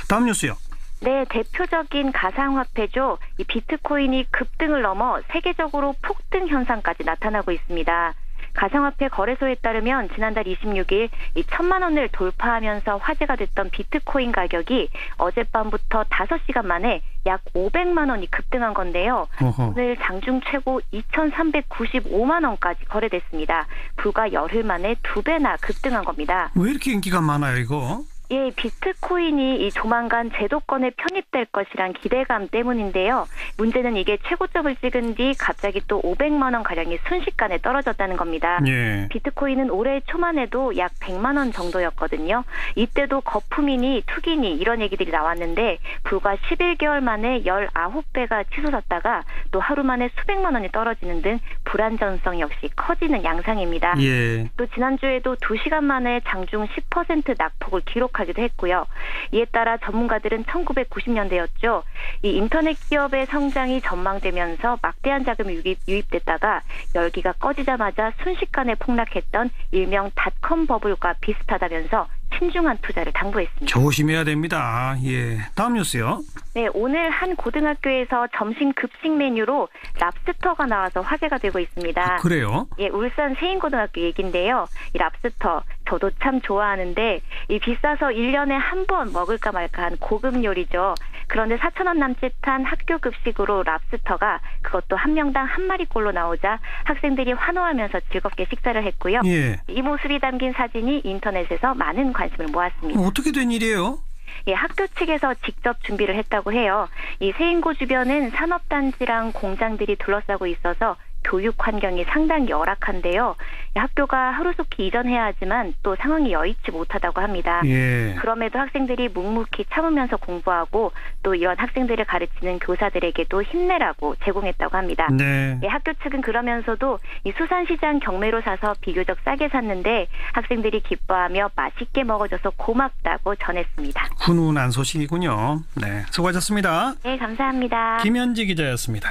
다음 뉴스요. 네, 대표적인 가상화폐죠. 이 비트코인이 급등을 넘어 세계적으로 폭등 현상까지 나타나고 있습니다. 가상화폐 거래소에 따르면 지난달 26일 이 1,000만 원을 돌파하면서 화제가 됐던 비트코인 가격이 어젯밤부터 5시간 만에 약 500만 원이 급등한 건데요. 오늘 장중 최고 2,395만 원까지 거래됐습니다. 불과 열흘 만에 2배나 급등한 겁니다. 왜 이렇게 인기가 많아요, 이거? 예, 비트코인이 이 조만간 제도권에 편입될 것이란 기대감 때문인데요. 문제는 이게 최고점을 찍은 뒤 갑자기 또 500만 원 가량이 순식간에 떨어졌다는 겁니다. 예. 비트코인은 올해 초만 해도 약 100만 원 정도였거든요. 이때도 거품이니 투기니 이런 얘기들이 나왔는데 불과 11개월 만에 19배가 치솟았다가 또 하루 만에 수백만 원이 떨어지는 등 불안전성 역시 커지는 양상입니다. 예. 또 지난주에도 2시간 만에 장중 10% 낙폭을 기록하기도 했고요. 이에 따라 전문가들은 1990년대였죠. 이 인터넷 기업의 성장이 전망되면서 막대한 자금이 유입됐다가 열기가 꺼지자마자 순식간에 폭락했던 일명 닷컴 버블과 비슷하다면서 신중한 투자를 당부했습니다. 조심해야 됩니다. 예, 다음 뉴스요. 네, 오늘 한 고등학교에서 점심 급식 메뉴로 랍스터가 나와서 화제가 되고 있습니다. 그래요? 예, 울산 세인고등학교 얘기인데요. 이 랍스터 저도 참 좋아하는데 이 비싸서 1년에 한 번 먹을까 말까한 고급 요리죠. 그런데 4,000원 남짓한 학교 급식으로 랍스터가 그것도 한 명당 한 마리꼴로 나오자 학생들이 환호하면서 즐겁게 식사를 했고요. 예. 이 모습이 담긴 사진이 인터넷에서 많은 관심을 모았습니다. 어떻게 된 일이에요? 예, 학교 측에서 직접 준비를 했다고 해요. 이 세인고 주변은 산업단지랑 공장들이 둘러싸고 있어서 교육 환경이 상당히 열악한데요. 학교가 하루속히 이전해야 하지만 또 상황이 여의치 못하다고 합니다. 예. 그럼에도 학생들이 묵묵히 참으면서 공부하고 또 이런 학생들을 가르치는 교사들에게도 힘내라고 제공했다고 합니다. 네. 예, 학교 측은 그러면서도 이 수산시장 경매로 사서 비교적 싸게 샀는데 학생들이 기뻐하며 맛있게 먹어줘서 고맙다고 전했습니다. 훈훈한 소식이군요. 네, 수고하셨습니다. 네, 감사합니다. 김현지 기자였습니다.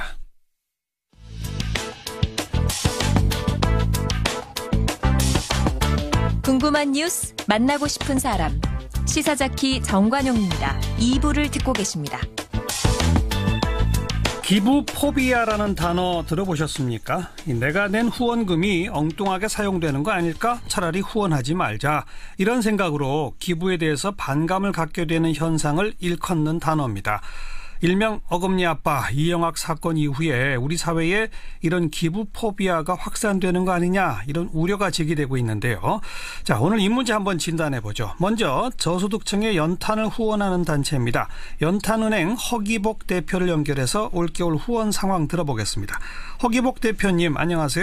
궁금한 뉴스, 만나고 싶은 사람. 시사자키 정관용입니다. 2부를 듣고 계십니다. 기부포비아라는 단어 들어보셨습니까? 내가 낸 후원금이 엉뚱하게 사용되는 거 아닐까? 차라리 후원하지 말자. 이런 생각으로 기부에 대해서 반감을 갖게 되는 현상을 일컫는 단어입니다. 일명 어금니 아빠 이영학 사건 이후에 우리 사회에 이런 기부 포비아가 확산되는 거 아니냐 이런 우려가 제기되고 있는데요. 자, 오늘 이 문제 한번 진단해보죠. 먼저 저소득층의 연탄을 후원하는 단체입니다. 연탄은행 허기복 대표를 연결해서 올겨울 후원 상황 들어보겠습니다. 허기복 대표님 안녕하세요.